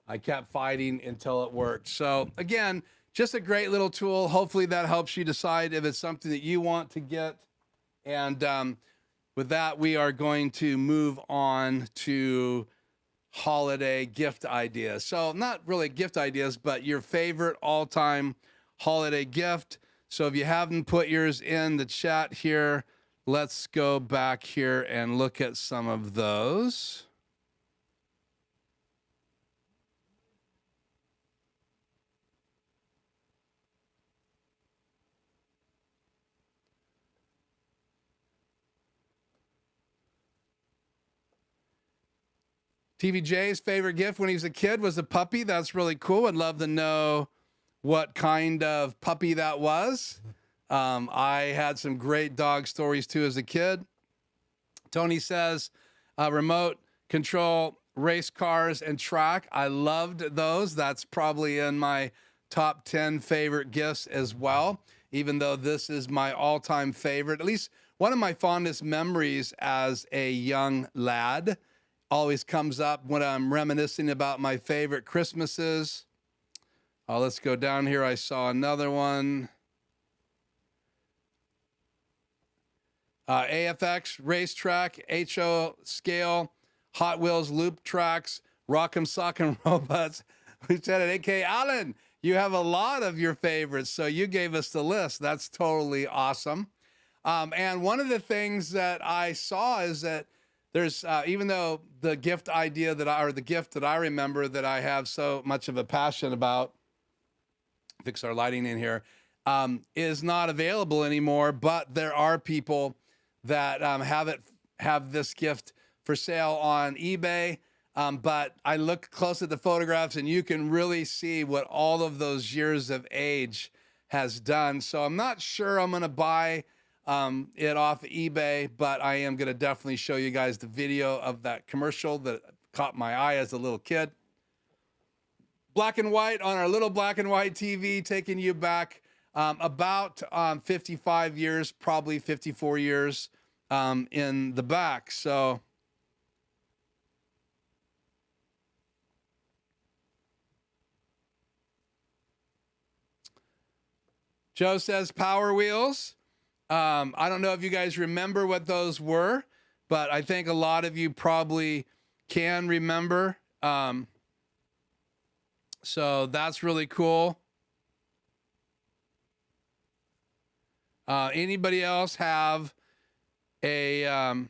I kept fighting until it worked. So again, just a great little tool. Hopefully that helps you decide if it's something that you want to get. And with that, we are going to move on to holiday gift ideas. So not really gift ideas, but your favorite all-time holiday gift. So if you haven't put yours in the chat here, let's go back here and look at some of those. TVJ's favorite gift when he was a kid was a puppy. That's really cool. I'd love to know what kind of puppy that was. I had some great dog stories too as a kid. Tony says, remote control race cars and track. I loved those. That's probably in my top 10 favorite gifts as well, even though this is my all-time favorite. At least one of my fondest memories as a young lad always comes up when I'm reminiscing about my favorite Christmases. Let's go down here. I saw another one. AFX, racetrack, HO scale, Hot Wheels loop tracks, Rock'em Sock'em Robots. Lieutenant A.K. Allen, you have a lot of your favorites, so you gave us the list. That's totally awesome. And one of the things that I saw is that there's, even though the gift idea that the gift that I remember that I have so much of a passion about, fix our lighting in here, is not available anymore, but there are people that have this gift for sale on eBay. But I look close at the photographs and you can really see what all of those years of age has done. So I'm not sure I'm going to buy it off eBay, but I am going to definitely show you guys the video of that commercial that caught my eye as a little kid. Black and white on our little black and white TV, taking you back about 55 years, probably 54 years in the back. So Joe says Power Wheels. I don't know if you guys remember what those were, but I think a lot of you probably can remember. So that's really cool. Anybody else have a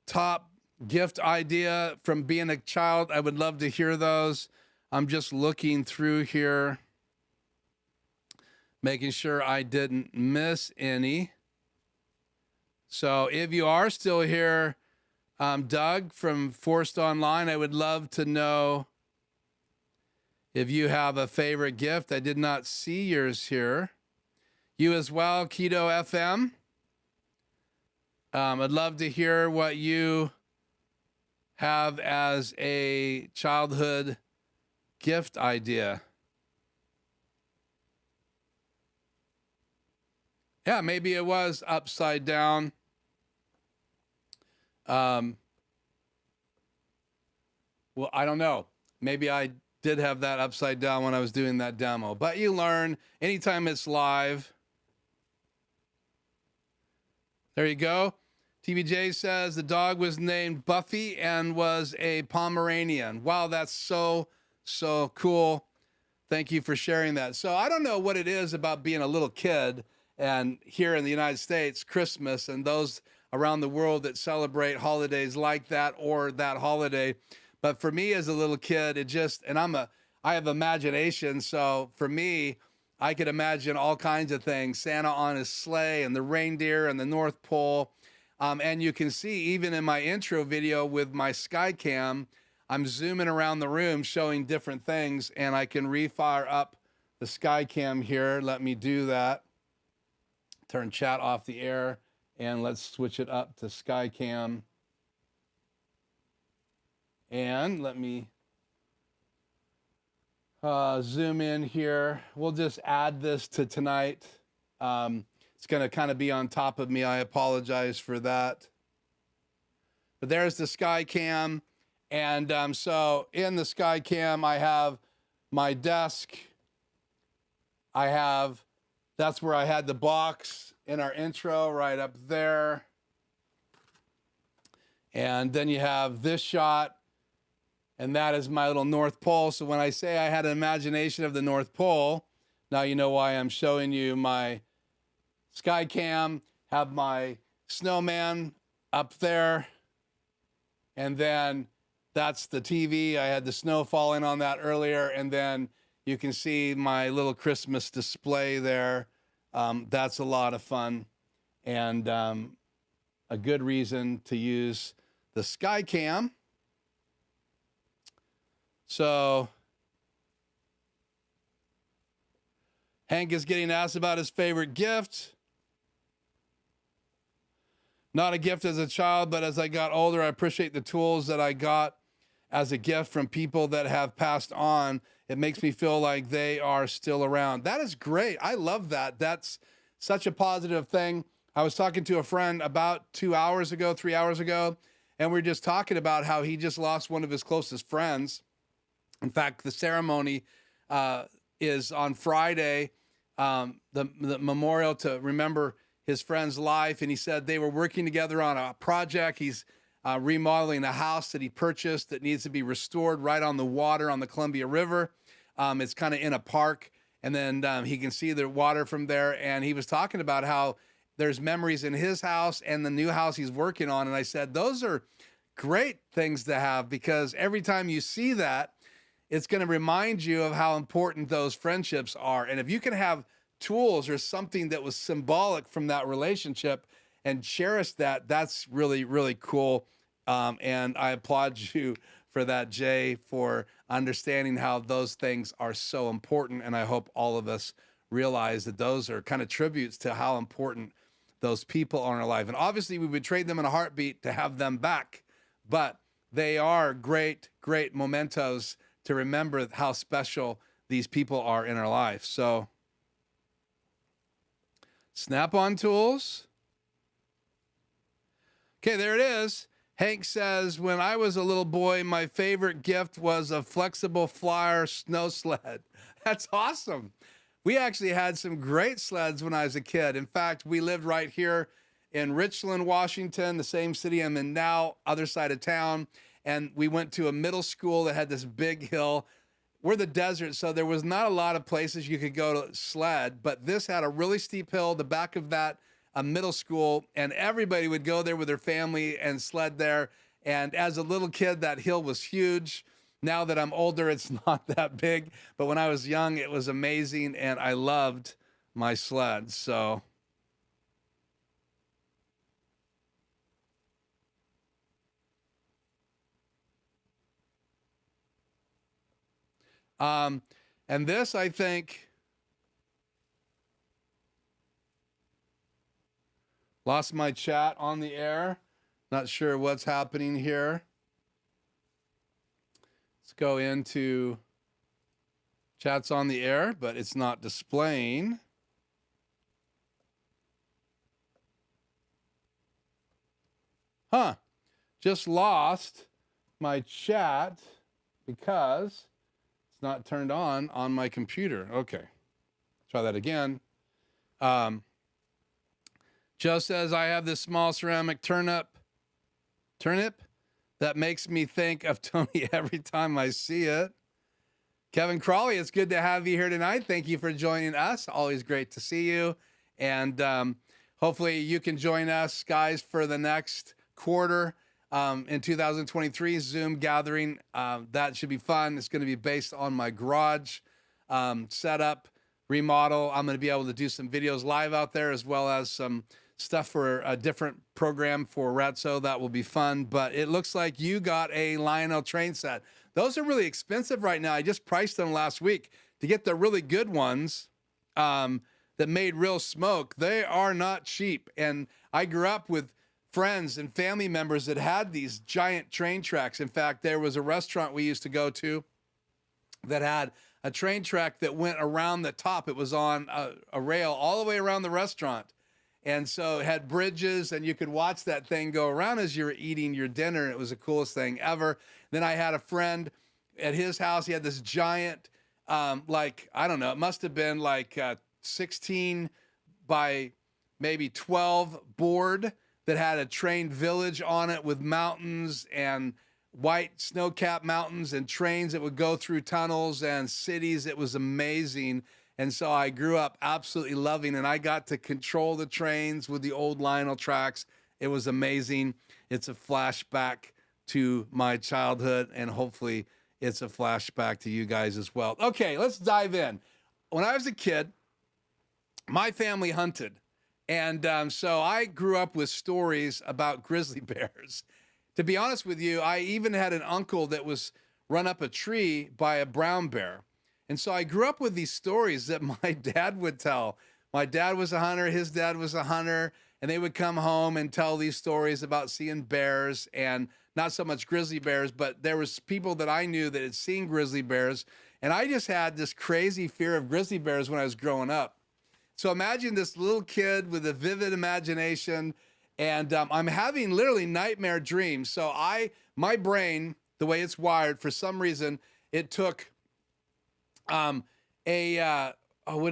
top gift idea from being a child? I would love to hear those. I'm just looking through here, making sure I didn't miss any. So if you are still here, Doug from Forced Online, I would love to know if you have a favorite gift. I did not see yours here. You as well, Keto FM. I'd love to hear what you have as a childhood gift idea. Yeah, maybe it was upside down. Well, I don't know. Maybe I did have that upside down when I was doing that demo. But you learn anytime it's live. There you go. TVJ says the dog was named Buffy and was a Pomeranian. Wow, that's so cool. Thank you for sharing that. So I don't know what it is about being a little kid and here in the United States, Christmas, and those around the world that celebrate holidays like that or that holiday. But for me as a little kid, I have imagination. So for me, I could imagine all kinds of things, Santa on his sleigh and the reindeer and the North Pole. And you can see even in my intro video with my Skycam, I'm zooming around the room showing different things, and I can refire up the Skycam here. Let me do that. Turn chat off the air, and let's switch it up to Skycam. And let me zoom in here. We'll just add this to tonight. It's going to kind of be on top of me. I apologize for that. But there's the Skycam. And so in the Skycam, I have my desk. That's where I had the box in our intro right up there. And then you have this shot, and that is my little North Pole. So when I say I had an imagination of the North Pole, now you know why I'm showing you my Skycam, have my snowman up there, and then that's the TV. I had the snow falling on that earlier, and then you can see my little Christmas display there. That's a lot of fun, and a good reason to use the Skycam. So Hank is getting asked about his favorite gift. Not a gift as a child, but as I got older, I appreciate the tools that I got as a gift from people that have passed on. It makes me feel like they are still around. That is great. I love that. That's such a positive thing. I was talking to a friend about 3 hours ago, and we were just talking about how he just lost one of his closest friends. In fact, the ceremony is on Friday, the memorial to remember his friend's life. And he said they were working together on a project. He's remodeling a house that he purchased that needs to be restored right on the water on the Columbia River. It's kind of in a park, and then he can see the water from there. And he was talking about how there's memories in his house and the new house he's working on. And I said, those are great things to have, because every time you see that, it's going to remind you of how important those friendships are. And if you can have tools or something that was symbolic from that relationship and cherish that, that's really, really cool. And I applaud you for that, Jay, for understanding how those things are so important. And I hope all of us realize that those are kind of tributes to how important those people are in our life. And obviously we would trade them in a heartbeat to have them back, but they are great, great mementos to remember how special these people are in our life. So Snap-on tools. Okay, there it is. Hank says, when I was a little boy, my favorite gift was a flexible flyer snow sled. That's awesome. We actually had some great sleds when I was a kid. In fact, we lived right here in Richland, Washington, the same city I'm in now, other side of town. And we went to a middle school that had this big hill. We're the desert, so there was not a lot of places you could go to sled, but this had a really steep hill, the back of that a middle school, and everybody would go there with their family and sled there. And as a little kid, that hill was huge. Now that I'm older, it's not that big, but when I was young, it was amazing, and I loved my sled. So and this, I think, lost my chat on the air. Not sure what's happening here. Let's go into chats on the air, but it's not displaying. Just lost my chat because it's not turned on my computer. Okay, try that again. Joe says, I have this small ceramic turnip that makes me think of Tony every time I see it. Kevin Crawley, it's good to have you here tonight. Thank you for joining us. Always great to see you. And hopefully you can join us, guys, for the next quarter in 2023 Zoom gathering. That should be fun. It's going to be based on my garage setup, remodel. I'm going to be able to do some videos live out there, as well as some stuff for a different program for Retso. That will be fun. But it looks like you got a Lionel train set. Those are really expensive right now. I just priced them last week. To get the really good ones that made real smoke, they are not cheap. And I grew up with friends and family members that had these giant train tracks. In fact, there was a restaurant we used to go to that had a train track that went around the top. It was on a rail all the way around the restaurant. And so it had bridges, and you could watch that thing go around as you were eating your dinner. It was the coolest thing ever. Then I had a friend at his house. He had this giant, like, I don't know, it must have been like 16 by maybe 12 board that had a train village on it with mountains and white snow-capped mountains and trains that would go through tunnels and cities. It was amazing. And so I grew up absolutely loving, and I got to control the trains with the old Lionel tracks. It was amazing. It's a flashback to my childhood, and hopefully it's a flashback to you guys as well. Okay, let's dive in. When I was a kid, my family hunted. And so I grew up with stories about grizzly bears. To be honest with you, I even had an uncle that was run up a tree by a brown bear. And so I grew up with these stories that my dad would tell. My dad was a hunter, his dad was a hunter, and they would come home and tell these stories about seeing bears, and not so much grizzly bears, but there was people that I knew that had seen grizzly bears. And I just had this crazy fear of grizzly bears when I was growing up. So imagine this little kid with a vivid imagination, and I'm having literally nightmare dreams. So my brain, the way it's wired, for some reason, it took what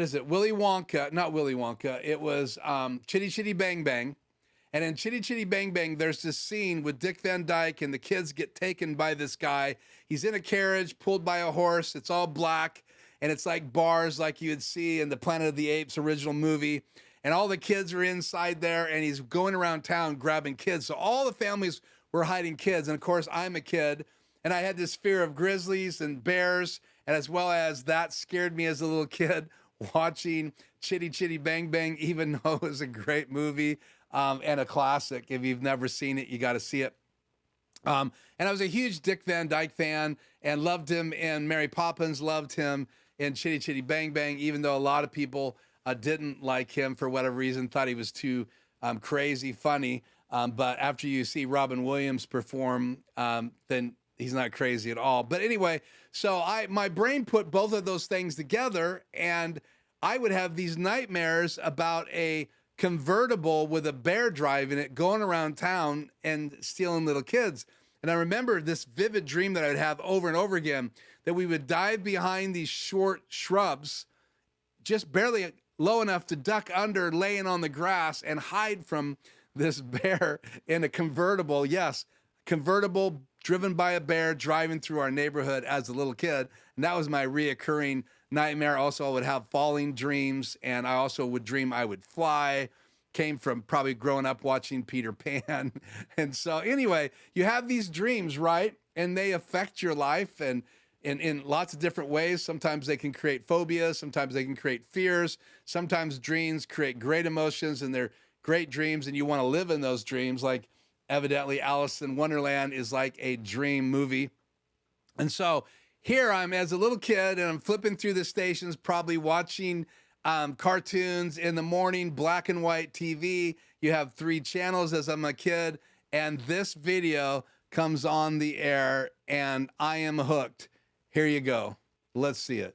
is it? Willy Wonka, not Willy Wonka. It was Chitty Chitty Bang Bang. And in Chitty Chitty Bang Bang, there's this scene with Dick Van Dyke and the kids get taken by this guy. He's in a carriage pulled by a horse. It's all black. And it's like bars like you would see in the Planet of the Apes original movie. And all the kids are inside there, and he's going around town grabbing kids. So all the families were hiding kids. And of course, I'm a kid, and I had this fear of grizzlies and bears. And as well as that scared me as a little kid watching Chitty Chitty Bang Bang, even though it was a great movie and a classic. If you've never seen it, you got to see it. And I was a huge Dick Van Dyke fan and loved him in Mary Poppins, loved him in Chitty Chitty Bang Bang, even though a lot of people didn't like him for whatever reason, thought he was too crazy funny. But after you see Robin Williams perform, then he's not crazy at all. But anyway, so my brain put both of those things together, and I would have these nightmares about a convertible with a bear driving it, going around town and stealing little kids. And I remember this vivid dream that I would have over and over again, that we would dive behind these short shrubs, just barely low enough to duck under, laying on the grass, and hide from this bear in a convertible. Yes, convertible driven by a bear driving through our neighborhood as a little kid. And that was my reoccurring nightmare. Also, I would have falling dreams, and I also would dream I would fly. Came from probably growing up watching Peter Pan. And so anyway, you have these dreams, right? And they affect your life and in lots of different ways. Sometimes they can create phobias. Sometimes they can create fears. Sometimes dreams create great emotions, and they're great dreams, and you want to live in those dreams. Like evidently Alice in Wonderland is like a dream movie. And so here I'm as a little kid, and I'm flipping through the stations, probably watching cartoons in the morning, black and white TV. You have 3 channels as I'm a kid, and this video comes on the air, and I am hooked. Here you go. Let's see it.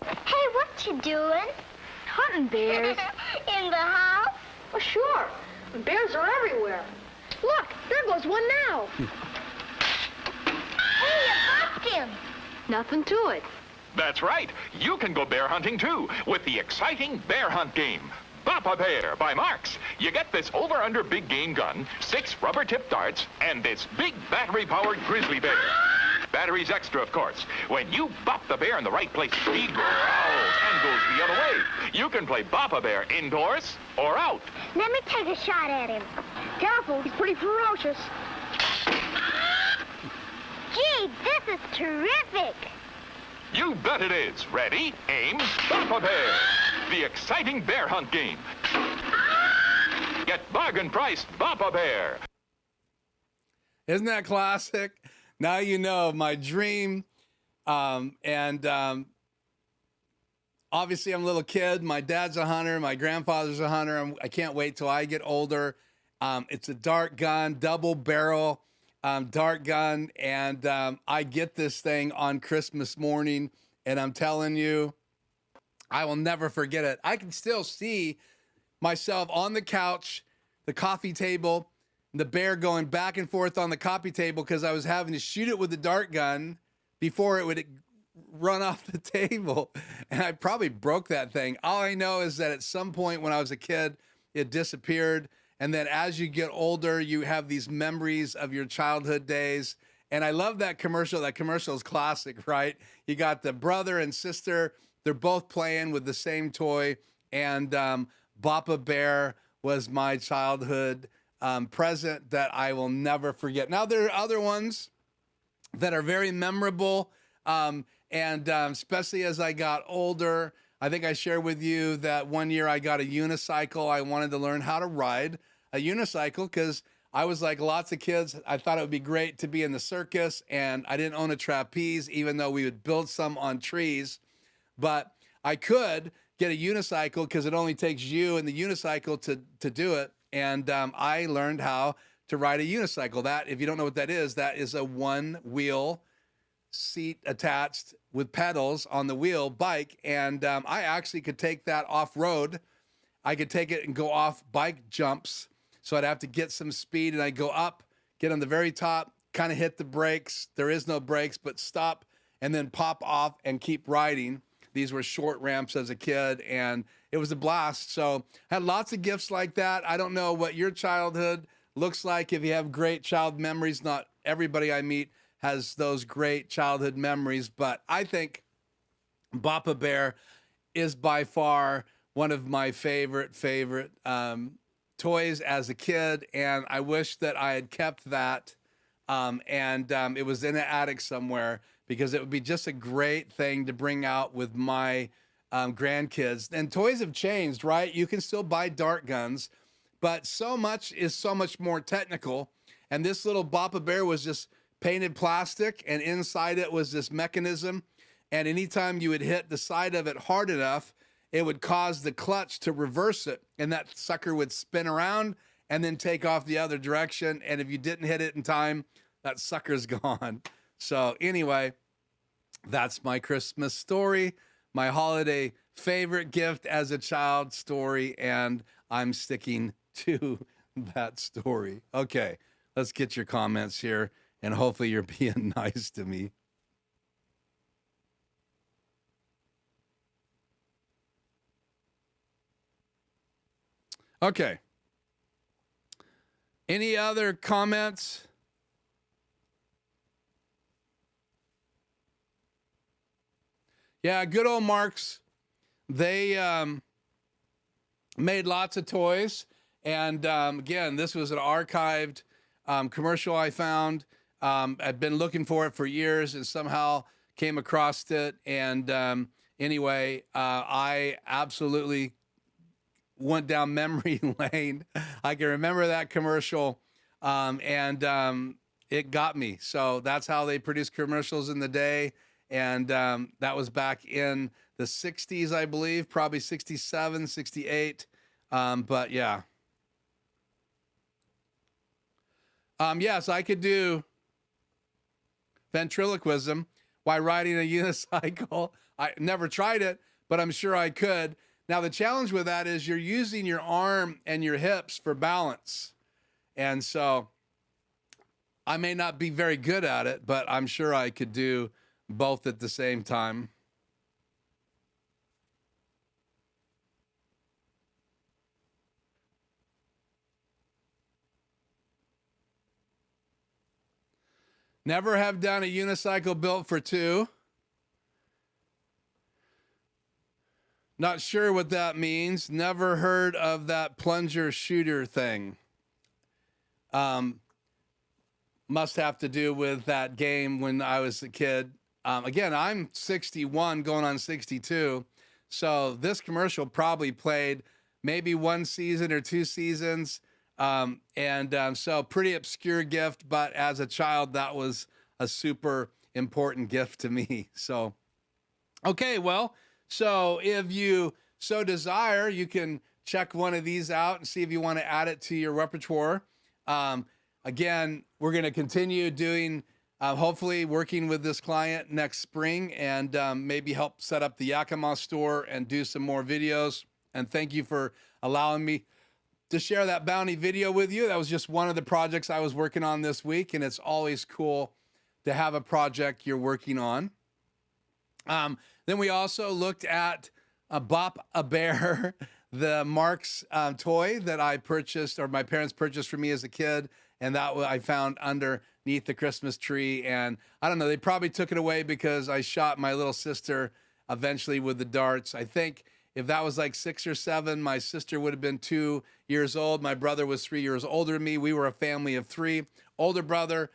Hey, what you doing? Hunting bears. In the house? Oh, sure. Bears are everywhere. Look, there goes one now. Hey, you bucked him. Nothing to it. That's right. You can go bear hunting too with the exciting Bear Hunt game. Papa Bear by Marks. You get this over-under big game gun, 6 rubber-tipped darts, and this big battery-powered grizzly bear. Batteries extra, of course. When you bop the bear in the right place, he growls and goes the other way. You can play Papa Bear indoors or out. Let me take a shot at him. Careful, he's pretty ferocious. Gee, this is terrific. You bet it is. Ready, aim, Papa Bear. The exciting bear hunt game. Get bargain-priced Papa Bear. Isn't that classic? Now you know my dream. Obviously, I'm a little kid. My dad's a hunter. My grandfather's a hunter. I can't wait till I get older. It's a dart gun, double barrel dart gun. And I get this thing on Christmas morning. And I'm telling you, I will never forget it. I can still see myself on the couch, the coffee table, the bear going back and forth on the coffee table because I was having to shoot it with the dart gun before it would run off the table. And I probably broke that thing. All I know is that at some point when I was a kid, it disappeared. And then as you get older, you have these memories of your childhood days. And I love that commercial. That commercial is classic, right? You got the brother and sister. They're both playing with the same toy. And Papa Bear was my childhood present that I will never forget. Now, there are other ones that are very memorable. Especially as I got older, I think I shared with you that one year I got a unicycle. I wanted to learn how to ride a unicycle because I was like lots of kids. I thought it would be great to be in the circus, and I didn't own a trapeze, even though we would build some on trees. But I could get a unicycle because it only takes you and the unicycle to do it. And I learned how to ride a unicycle. That, if you don't know what that is a one-wheel seat attached with pedals on the wheel bike. And I actually could take that off-road. I could take it and go off bike jumps. So I'd have to get some speed, and I'd go up, get on the very top, kind of hit the brakes. There is no brakes, but stop, and then pop off and keep riding. These were short ramps as a kid, and it was a blast. So I had lots of gifts like that. I don't know what your childhood looks like. If you have great child memories, not everybody I meet has those great childhood memories, but I think Papa Bear is by far one of my favorite toys as a kid, and I wish that I had kept that, it was in an attic somewhere, because it would be just a great thing to bring out with my grandkids. And toys have changed, right? You can still buy dart guns, but so much is so much more technical, and this little Papa Bear was just painted plastic, and inside it was this mechanism, and anytime you would hit the side of it hard enough, it would cause the clutch to reverse it, and that sucker would spin around and then take off the other direction, and if you didn't hit it in time, that sucker's gone. So anyway, that's my Christmas story, my holiday favorite gift as a child story, and I'm sticking to that story. Okay, let's get your comments here, and hopefully you're being nice to me. Okay. Any other comments? Yeah, good old Marks. They made lots of toys. And again, this was an archived commercial I found. I'd been looking for it for years and somehow came across it. And anyway, I absolutely went down memory lane. I can remember that commercial, and it got me. So that's how they produced commercials in the day. And that was back in the 60s, I believe, probably 67, 68. But yeah. Yes, I could do ventriloquism while riding a unicycle. I never tried it, but I'm sure I could. Now, the challenge with that is you're using your arm and your hips for balance. And so I may not be very good at it, but I'm sure I could do both at the same time. Never have done a unicycle built for two. Not sure what that means. Never heard of that plunger shooter thing. Must have to do with that game when I was a kid. Again, I'm 61 going on 62. So this commercial probably played maybe one season or two seasons. So pretty obscure gift, but as a child, that was a super important gift to me. So, okay, well, so if you so desire, you can check one of these out and see if you want to add it to your repertoire. Again, we're going to continue doing, hopefully working with this client next spring and maybe help set up the Yakima store and do some more videos. And thank you for allowing me to share that bounty video with you. That was just one of the projects I was working on this week, and it's always cool to have a project you're working on. Then we also looked at Bop a Bear, the Mark's toy that I purchased, or my parents purchased for me as a kid, and that I found underneath the Christmas tree. And I don't know, they probably took it away because I shot my little sister eventually with the darts. I think if that was like 6 or 7, my sister would have been 2 years old. My brother was 3 years older than me. We were a family of 3. Older brother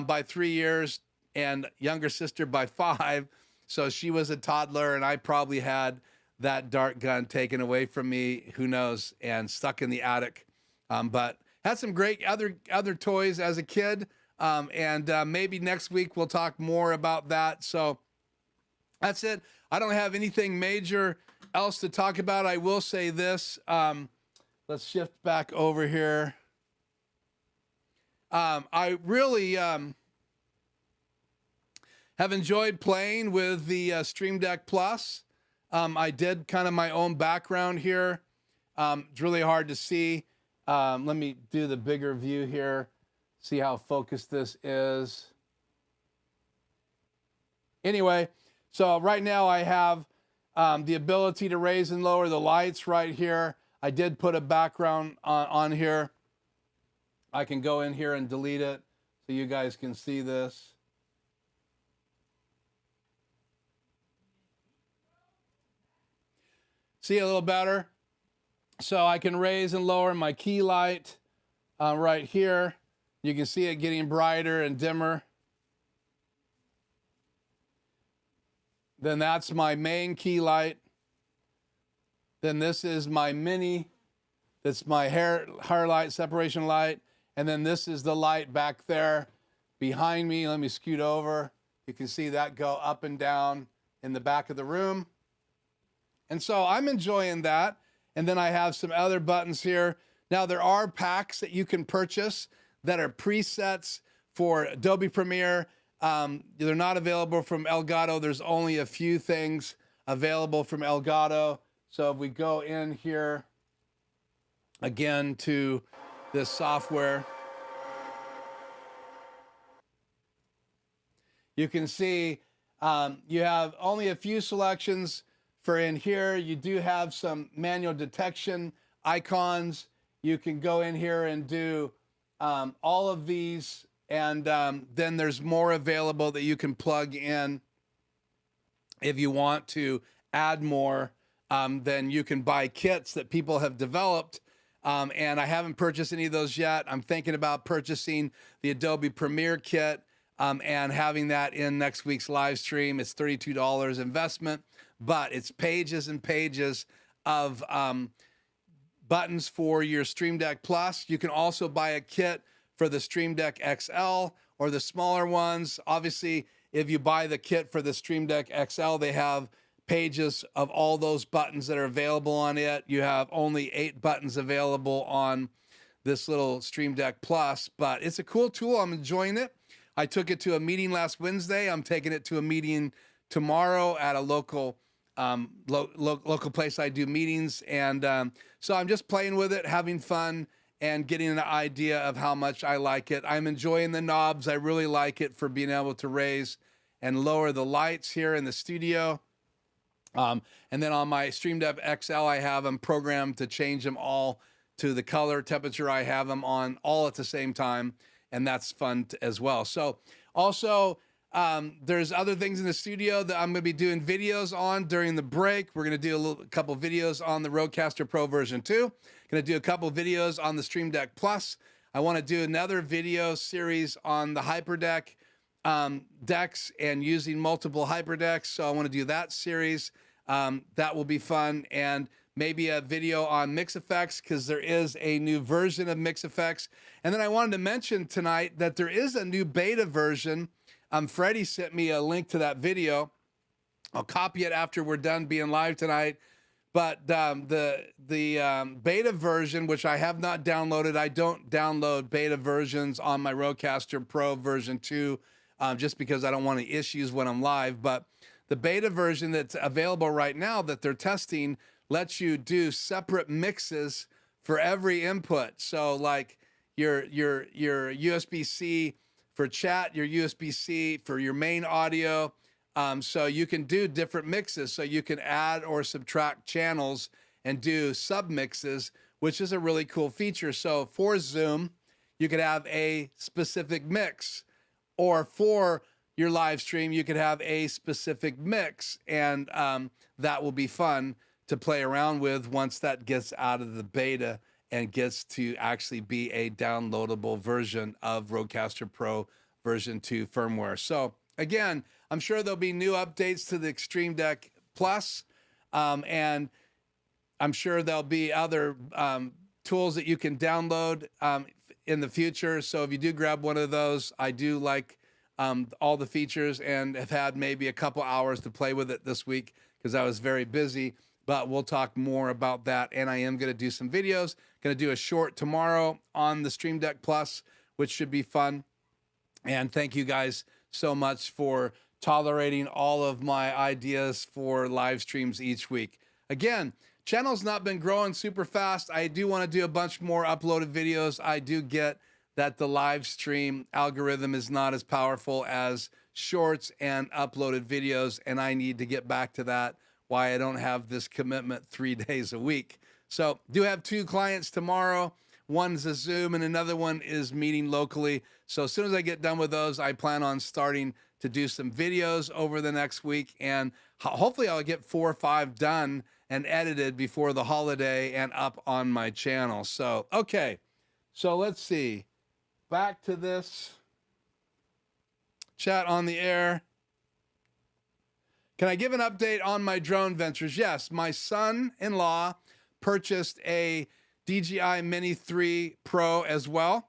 by 3 years and younger sister by 5. So she was a toddler, and I probably had that dart gun taken away from me, who knows, and stuck in the attic. But had some great other toys as a kid. Maybe next week we'll talk more about that. So that's it. I don't have anything major else to talk about. I will say this. Let's shift back over here. I really have enjoyed playing with the Stream Deck Plus. I did kind of my own background here. It's really hard to see. Let me do the bigger view here. See how focused this is. Anyway, so right now I have the ability to raise and lower the lights right here. I did put a background on here. I can go in here and delete it so you guys can see this. See a little better? So I can raise and lower my key light right here. You can see it getting brighter and dimmer. Then that's my main key light. Then this is my mini. That's my hair light, separation light. And then this is the light back there behind me. Let me scoot over. You can see that go up and down in the back of the room. And so I'm enjoying that. And then I have some other buttons here. Now there are packs that you can purchase that are presets for Adobe Premiere. They're not available from Elgato. There's only a few things available from Elgato. So if we go in here again to this software, you can see you have only a few selections for in here. You do have some manual detection icons. You can go in here and do all of these, and then there's more available that you can plug in if you want to add more. Then you can buy kits that people have developed, and I haven't purchased any of those yet. I'm thinking about purchasing the Adobe Premiere kit and having that in next week's live stream. It's $32 investment, but it's pages and pages of buttons for your Stream Deck Plus. You can also buy a kit for the Stream Deck XL or the smaller ones. Obviously, if you buy the kit for the Stream Deck XL, they have pages of all those buttons that are available on it. You have only 8 buttons available on this little Stream Deck Plus, but it's a cool tool. I'm enjoying it. I took it to a meeting last Wednesday. I'm taking it to a meeting tomorrow at a local place I do meetings. And so I'm just playing with it, having fun, and getting an idea of how much I like it. I'm enjoying the knobs. I really like it for being able to raise and lower the lights here in the studio. And then on my Stream Deck XL, I have them programmed to change them all to the color temperature. I have them on all at the same time, and that's fun as well. So Also, there's other things in the studio that I'm going to be doing videos on during the break. We're going to do a couple videos on the Rodecaster Pro version 2. Going to do a couple videos on the Stream Deck Plus. I want to do another video series on the HyperDeck decks and using multiple HyperDecks. So I want to do that series. That will be fun. And maybe a video on Mix Effects, because there is a new version of Mix Effects. And then I wanted to mention tonight that there is a new beta version. Freddie sent me a link to that video. I'll copy it after we're done being live tonight. But the beta version, which I have not downloaded, I don't download beta versions on my Rodecaster Pro version 2, just because I don't want any issues when I'm live. But the beta version that's available right now that they're testing lets you do separate mixes for every input. So like your USB-C for chat, your USB-C for your main audio. So you can do different mixes. So you can add or subtract channels and do sub mixes, which is a really cool feature. So for Zoom, you could have a specific mix, or for your live stream, you could have a specific mix, and that will be fun to play around with once that gets out of the beta and gets to actually be a downloadable version of Rodecaster Pro version 2 firmware. So again, I'm sure there'll be new updates to the Extreme Deck Plus, and I'm sure there'll be other tools that you can download in the future. So if you do grab one of those, I do like all the features and have had maybe a couple hours to play with it this week because I was very busy. But we'll talk more about that, and I am going to do some videos. Going to do a short tomorrow on the Stream Deck Plus, which should be fun. And thank you guys so much for tolerating all of my ideas for live streams each week. Again, channel's not been growing super fast. I do want to do a bunch more uploaded videos. I do get that the live stream algorithm is not as powerful as shorts and uploaded videos, and I need to get back to that. Why I don't have this commitment 3 days a week. So do have 2 clients tomorrow. One's a Zoom and another one is meeting locally. So as soon as I get done with those, I plan on starting to do some videos over the next week. And hopefully I'll get 4 or 5 done and edited before the holiday and up on my channel. So, okay. So let's see. Back to this chat on the air. Can I give an update on my drone ventures? Yes, my son-in-law purchased a DJI Mini 3 Pro as well.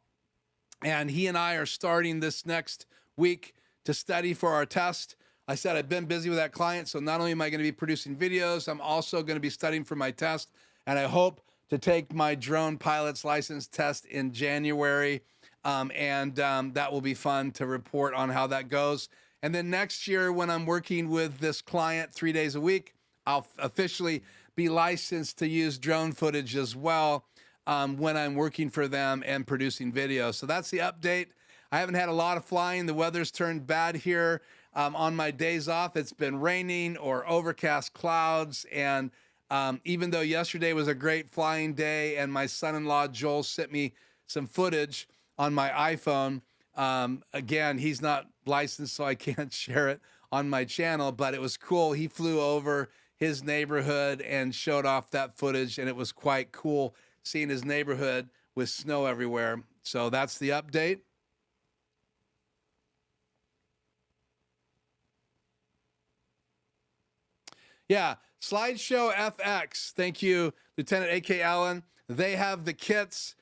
And he and I are starting this next week to study for our test. I said I've been busy with that client, so not only am I going to be producing videos, I'm also going to be studying for my test. And I hope to take my drone pilot's license test in January. That will be fun to report on how that goes. And then next year, when I'm working with this client 3 days a week, I'll officially be licensed to use drone footage as well when I'm working for them and producing videos. So that's the update. I haven't had a lot of flying. The weather's turned bad here on my days off. It's been raining or overcast clouds. And even though yesterday was a great flying day and my son-in-law Joel sent me some footage on my iPhone, again, he's not licensed, so I can't share it on my channel, but it was cool. He flew over his neighborhood and showed off that footage, and it was quite cool seeing his neighborhood with snow everywhere. So that's the update. Yeah, Slideshow FX. Thank you, Lieutenant A.K. Allen. They have the kits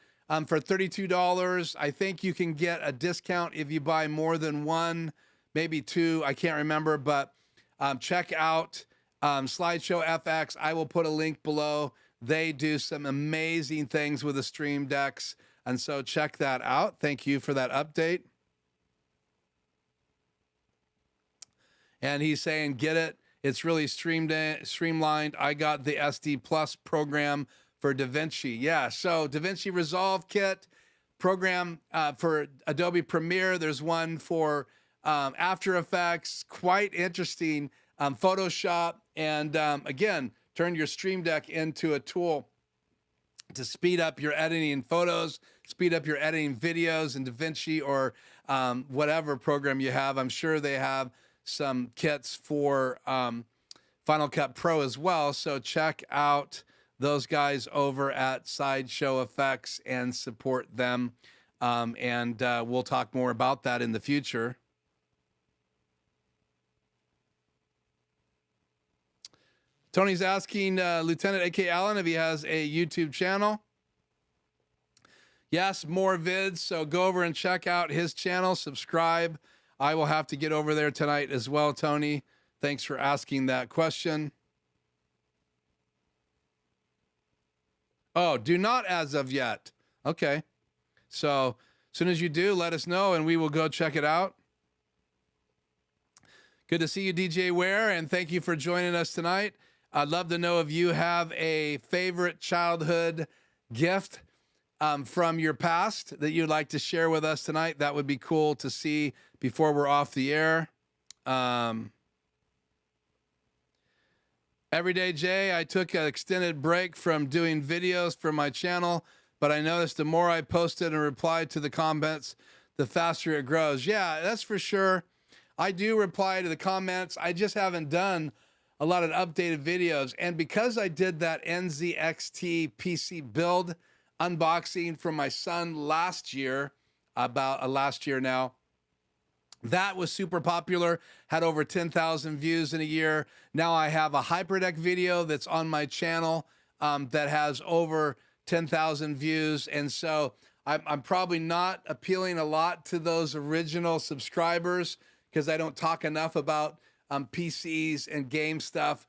for $32. I think you can get a discount if you buy more than 1, maybe 2. I can't remember, but check out Slideshow FX. I will put a link below. They do some amazing things with the Stream Decks, and so check that out. Thank you for that update. And he's saying, get it. It's really streamlined. I got the SD Plus program for DaVinci. Yeah, so DaVinci Resolve kit program for Adobe Premiere. There's one for After Effects. Quite interesting. Photoshop. And again, turn your Stream Deck into a tool to speed up your editing photos, speed up your editing videos in DaVinci or whatever program you have. I'm sure they have some kits for Final Cut Pro as well. So check out those guys over at Sideshow Effects and support them. And we'll talk more about that in the future. Tony's asking Lieutenant A.K. Allen if he has a YouTube channel. Yes, more vids, so go over and check out his channel, subscribe. I will have to get over there tonight as well, Tony. Thanks for asking that question. Oh, do not as of yet. Okay. So as soon as you do, let us know and we will go check it out. Good to see you, DJ Ware, and thank you for joining us tonight. I'd love to know if you have a favorite childhood gift from your past that you'd like to share with us tonight. That would be cool to see before we're off the air. Everyday Jay, I took an extended break from doing videos for my channel, but I noticed the more I posted and replied to the comments, the faster it grows. Yeah, that's for sure. I do reply to the comments. I just haven't done a lot of updated videos. And because I did that NZXT PC build unboxing for my son last year, about last year now, that was super popular, had over 10,000 views in a year. Now I have a Hyperdeck video that's on my channel that has over 10,000 views. And so I'm probably not appealing a lot to those original subscribers because I don't talk enough about PCs and game stuff.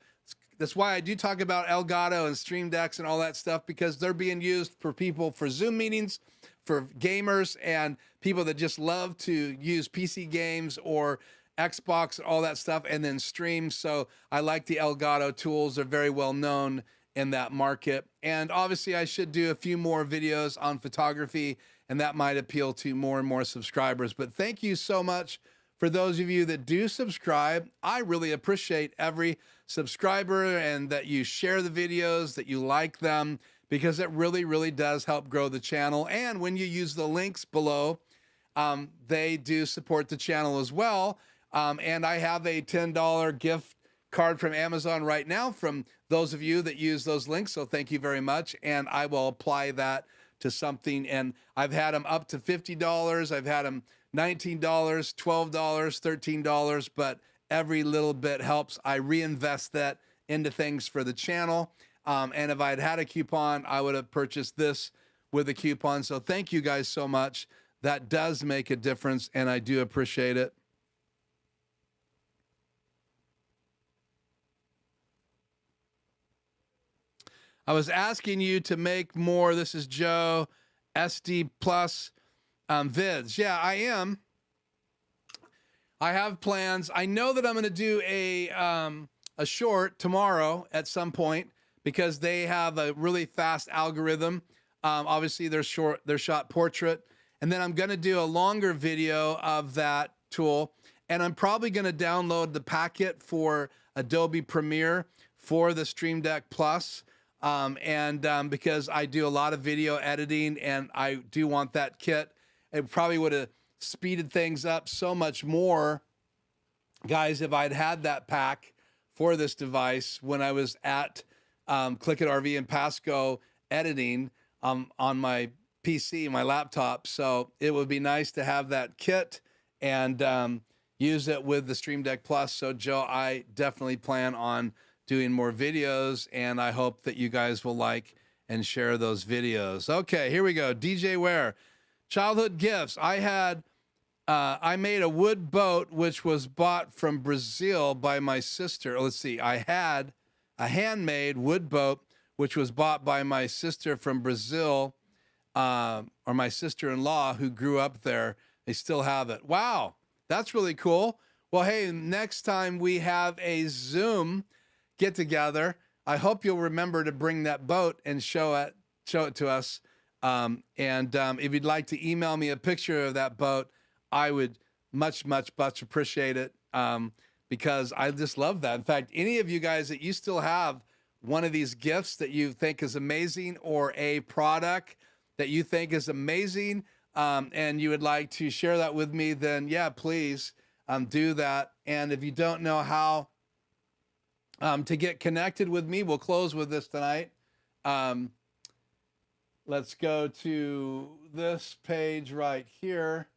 That's why I do talk about Elgato and Stream Decks and all that stuff, because they're being used for people for Zoom meetings, for gamers, and people that just love to use PC games or Xbox and all that stuff and then stream. So I like the Elgato tools. They're very well known in that market. And obviously I should do a few more videos on photography, and that might appeal to more and more subscribers. But thank you so much for those of you that do subscribe. I really appreciate every subscriber, and that you share the videos, that you like them, because it really, really does help grow the channel. And when you use the links below, they do support the channel as well. And I have a $10 gift card from Amazon right now from those of you that use those links. So thank you very much. And I will apply that to something. And I've had them up to $50. I've had them $19, $12, $13, but every little bit helps. I reinvest that into things for the channel. And if I'd had a coupon, I would have purchased this with a coupon. So thank you guys so much. That does make a difference, and I do appreciate it. I was asking you to make more, this is Joe, SD plus vids. Yeah, I am. I have plans. I know that I'm going to do a short tomorrow at some point, because they have a really fast algorithm. Obviously, they're shot portrait. And then I'm going to do a longer video of that tool. And I'm probably going to download the packet for Adobe Premiere for the Stream Deck Plus. Because I do a lot of video editing and I do want that kit. It probably would have speeded things up so much more, guys, if I'd had that pack for this device when I was at Click It RV and Pasco editing on my PC, my laptop. So it would be nice to have that kit and use it with the Stream Deck Plus. So Joe, I definitely plan on doing more videos, and I hope that you guys will like and share those videos. Okay, here we go. DJ Ware, childhood gifts. I made a wood boat, which was bought from Brazil by my sister. Let's see. I had a handmade wood boat, which was bought by my sister from Brazil, or my sister-in-law who grew up there. They still have it. Wow, that's really cool. Well, hey, next time we have a Zoom get together, I hope you'll remember to bring that boat and show it to us. If you'd like to email me a picture of that boat, I would much appreciate it, because I just love that. In fact, any of you guys that you still have one of these gifts that you think is amazing, or a product that you think is amazing, and you would like to share that with me, then yeah, please do that. And if you don't know how to get connected with me, we'll close with this tonight. Let's go to this page right here.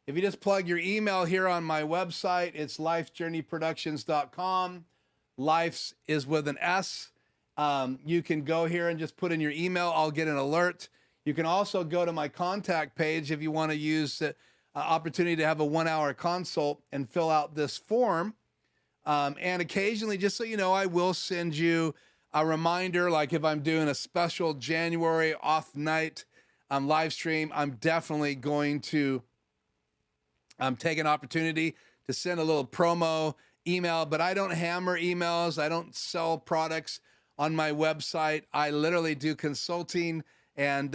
If you just plug your email here on my website, it's lifejourneyproductions.com. Life's is with an S. You can go here and just put in your email. I'll get an alert. You can also go to my contact page if you want to use the opportunity to have a 1-hour consult and fill out this form. And occasionally, just so you know, I will send you a reminder, like if I'm doing a special January off night live stream, I'm definitely going to take an opportunity to send a little promo email, but I don't hammer emails. I don't sell products on my website. I literally do consulting and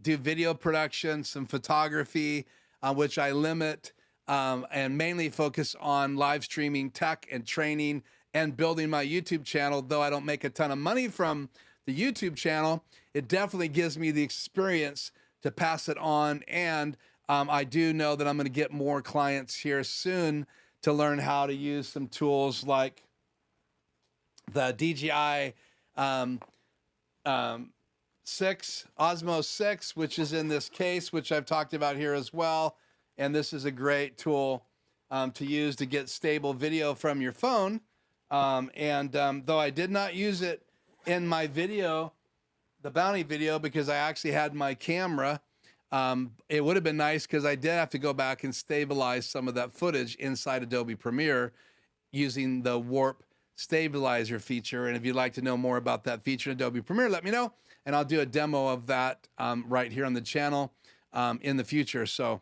do video production, some photography, which I limit, and mainly focus on live streaming tech and training and building my YouTube channel. Though I don't make a ton of money from the YouTube channel, it definitely gives me the experience to pass it on. And I do know that I'm going to get more clients here soon to learn how to use some tools like the DJI 6, Osmo 6, which is in this case, which I've talked about here as well. And this is a great tool to use to get stable video from your phone. Though I did not use it in my video, the bounty video, because I actually had my camera, it would have been nice because I did have to go back and stabilize some of that footage inside Adobe Premiere using the warp stabilizer feature. And if you'd like to know more about that feature in Adobe Premiere, let me know, and I'll do a demo of that right here on the channel in the future. So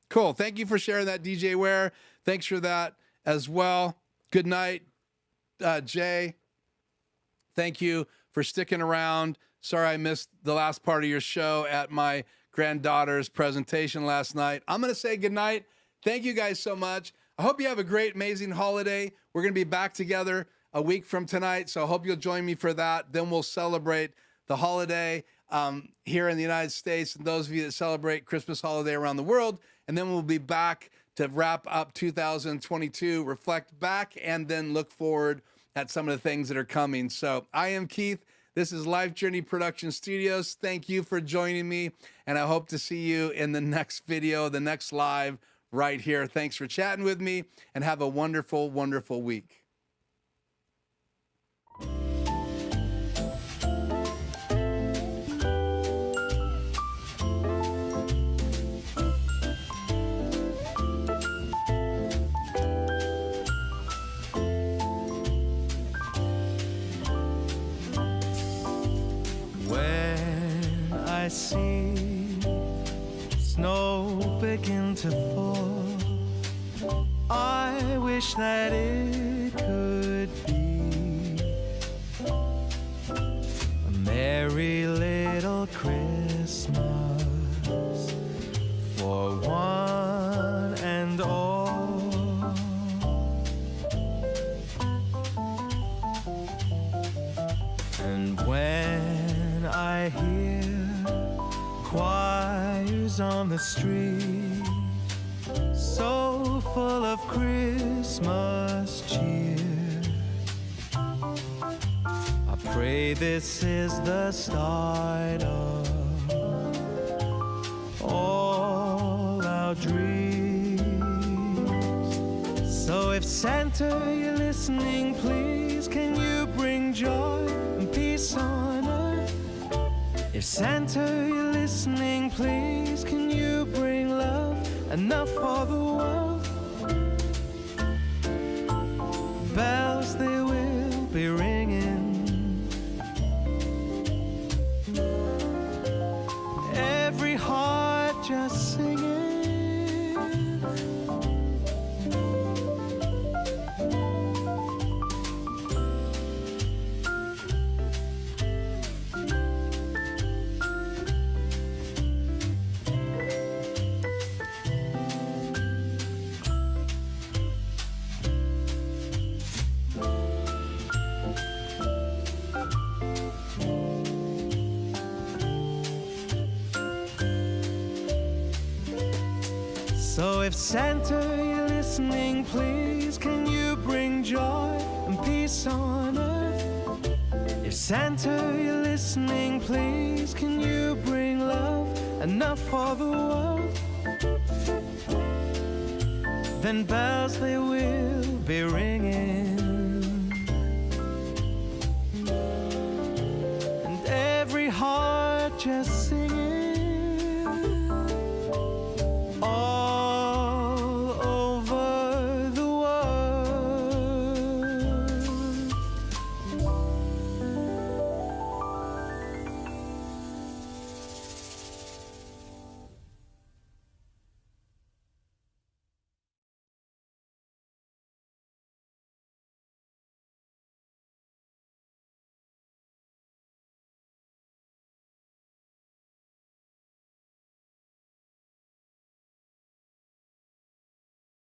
cool. Thank you for sharing that, DJ Ware. Thanks for that as well. Good night, Jay. Thank you for sticking around. Sorry I missed the last part of your show at my granddaughter's presentation last night. I'm going to say good night. Thank you guys so much. I hope you have a great, amazing holiday. We're going to be back together a week from tonight, so I hope you'll join me for that. Then we'll celebrate the holiday here in the United States, and those of you that celebrate Christmas holiday around the world. And then we'll be back to wrap up 2022, reflect back, and then look forward at some of the things that are coming. So I am Keith. This is Life Journey Production Studios. Thank you for joining me, and I hope to see you in the next video, the next live right here. Thanks for chatting with me, and have a wonderful, wonderful week. I see snow begin to fall. I wish that it could be a merry little Christmas for one and all. And when I hear choirs on the street, so full of Christmas cheer, I pray this is the start of all our dreams. So if Santa, you're listening, please can you bring joy and peace on earth? If Santa, you're listening, please can you bring love enough for the world? Bells, they will be ringing, every heart just singing. So if Santa, you're listening, please, can you bring joy and peace on earth? If Santa, you're listening, please, can you bring love enough for the world? Then bells they will be ringing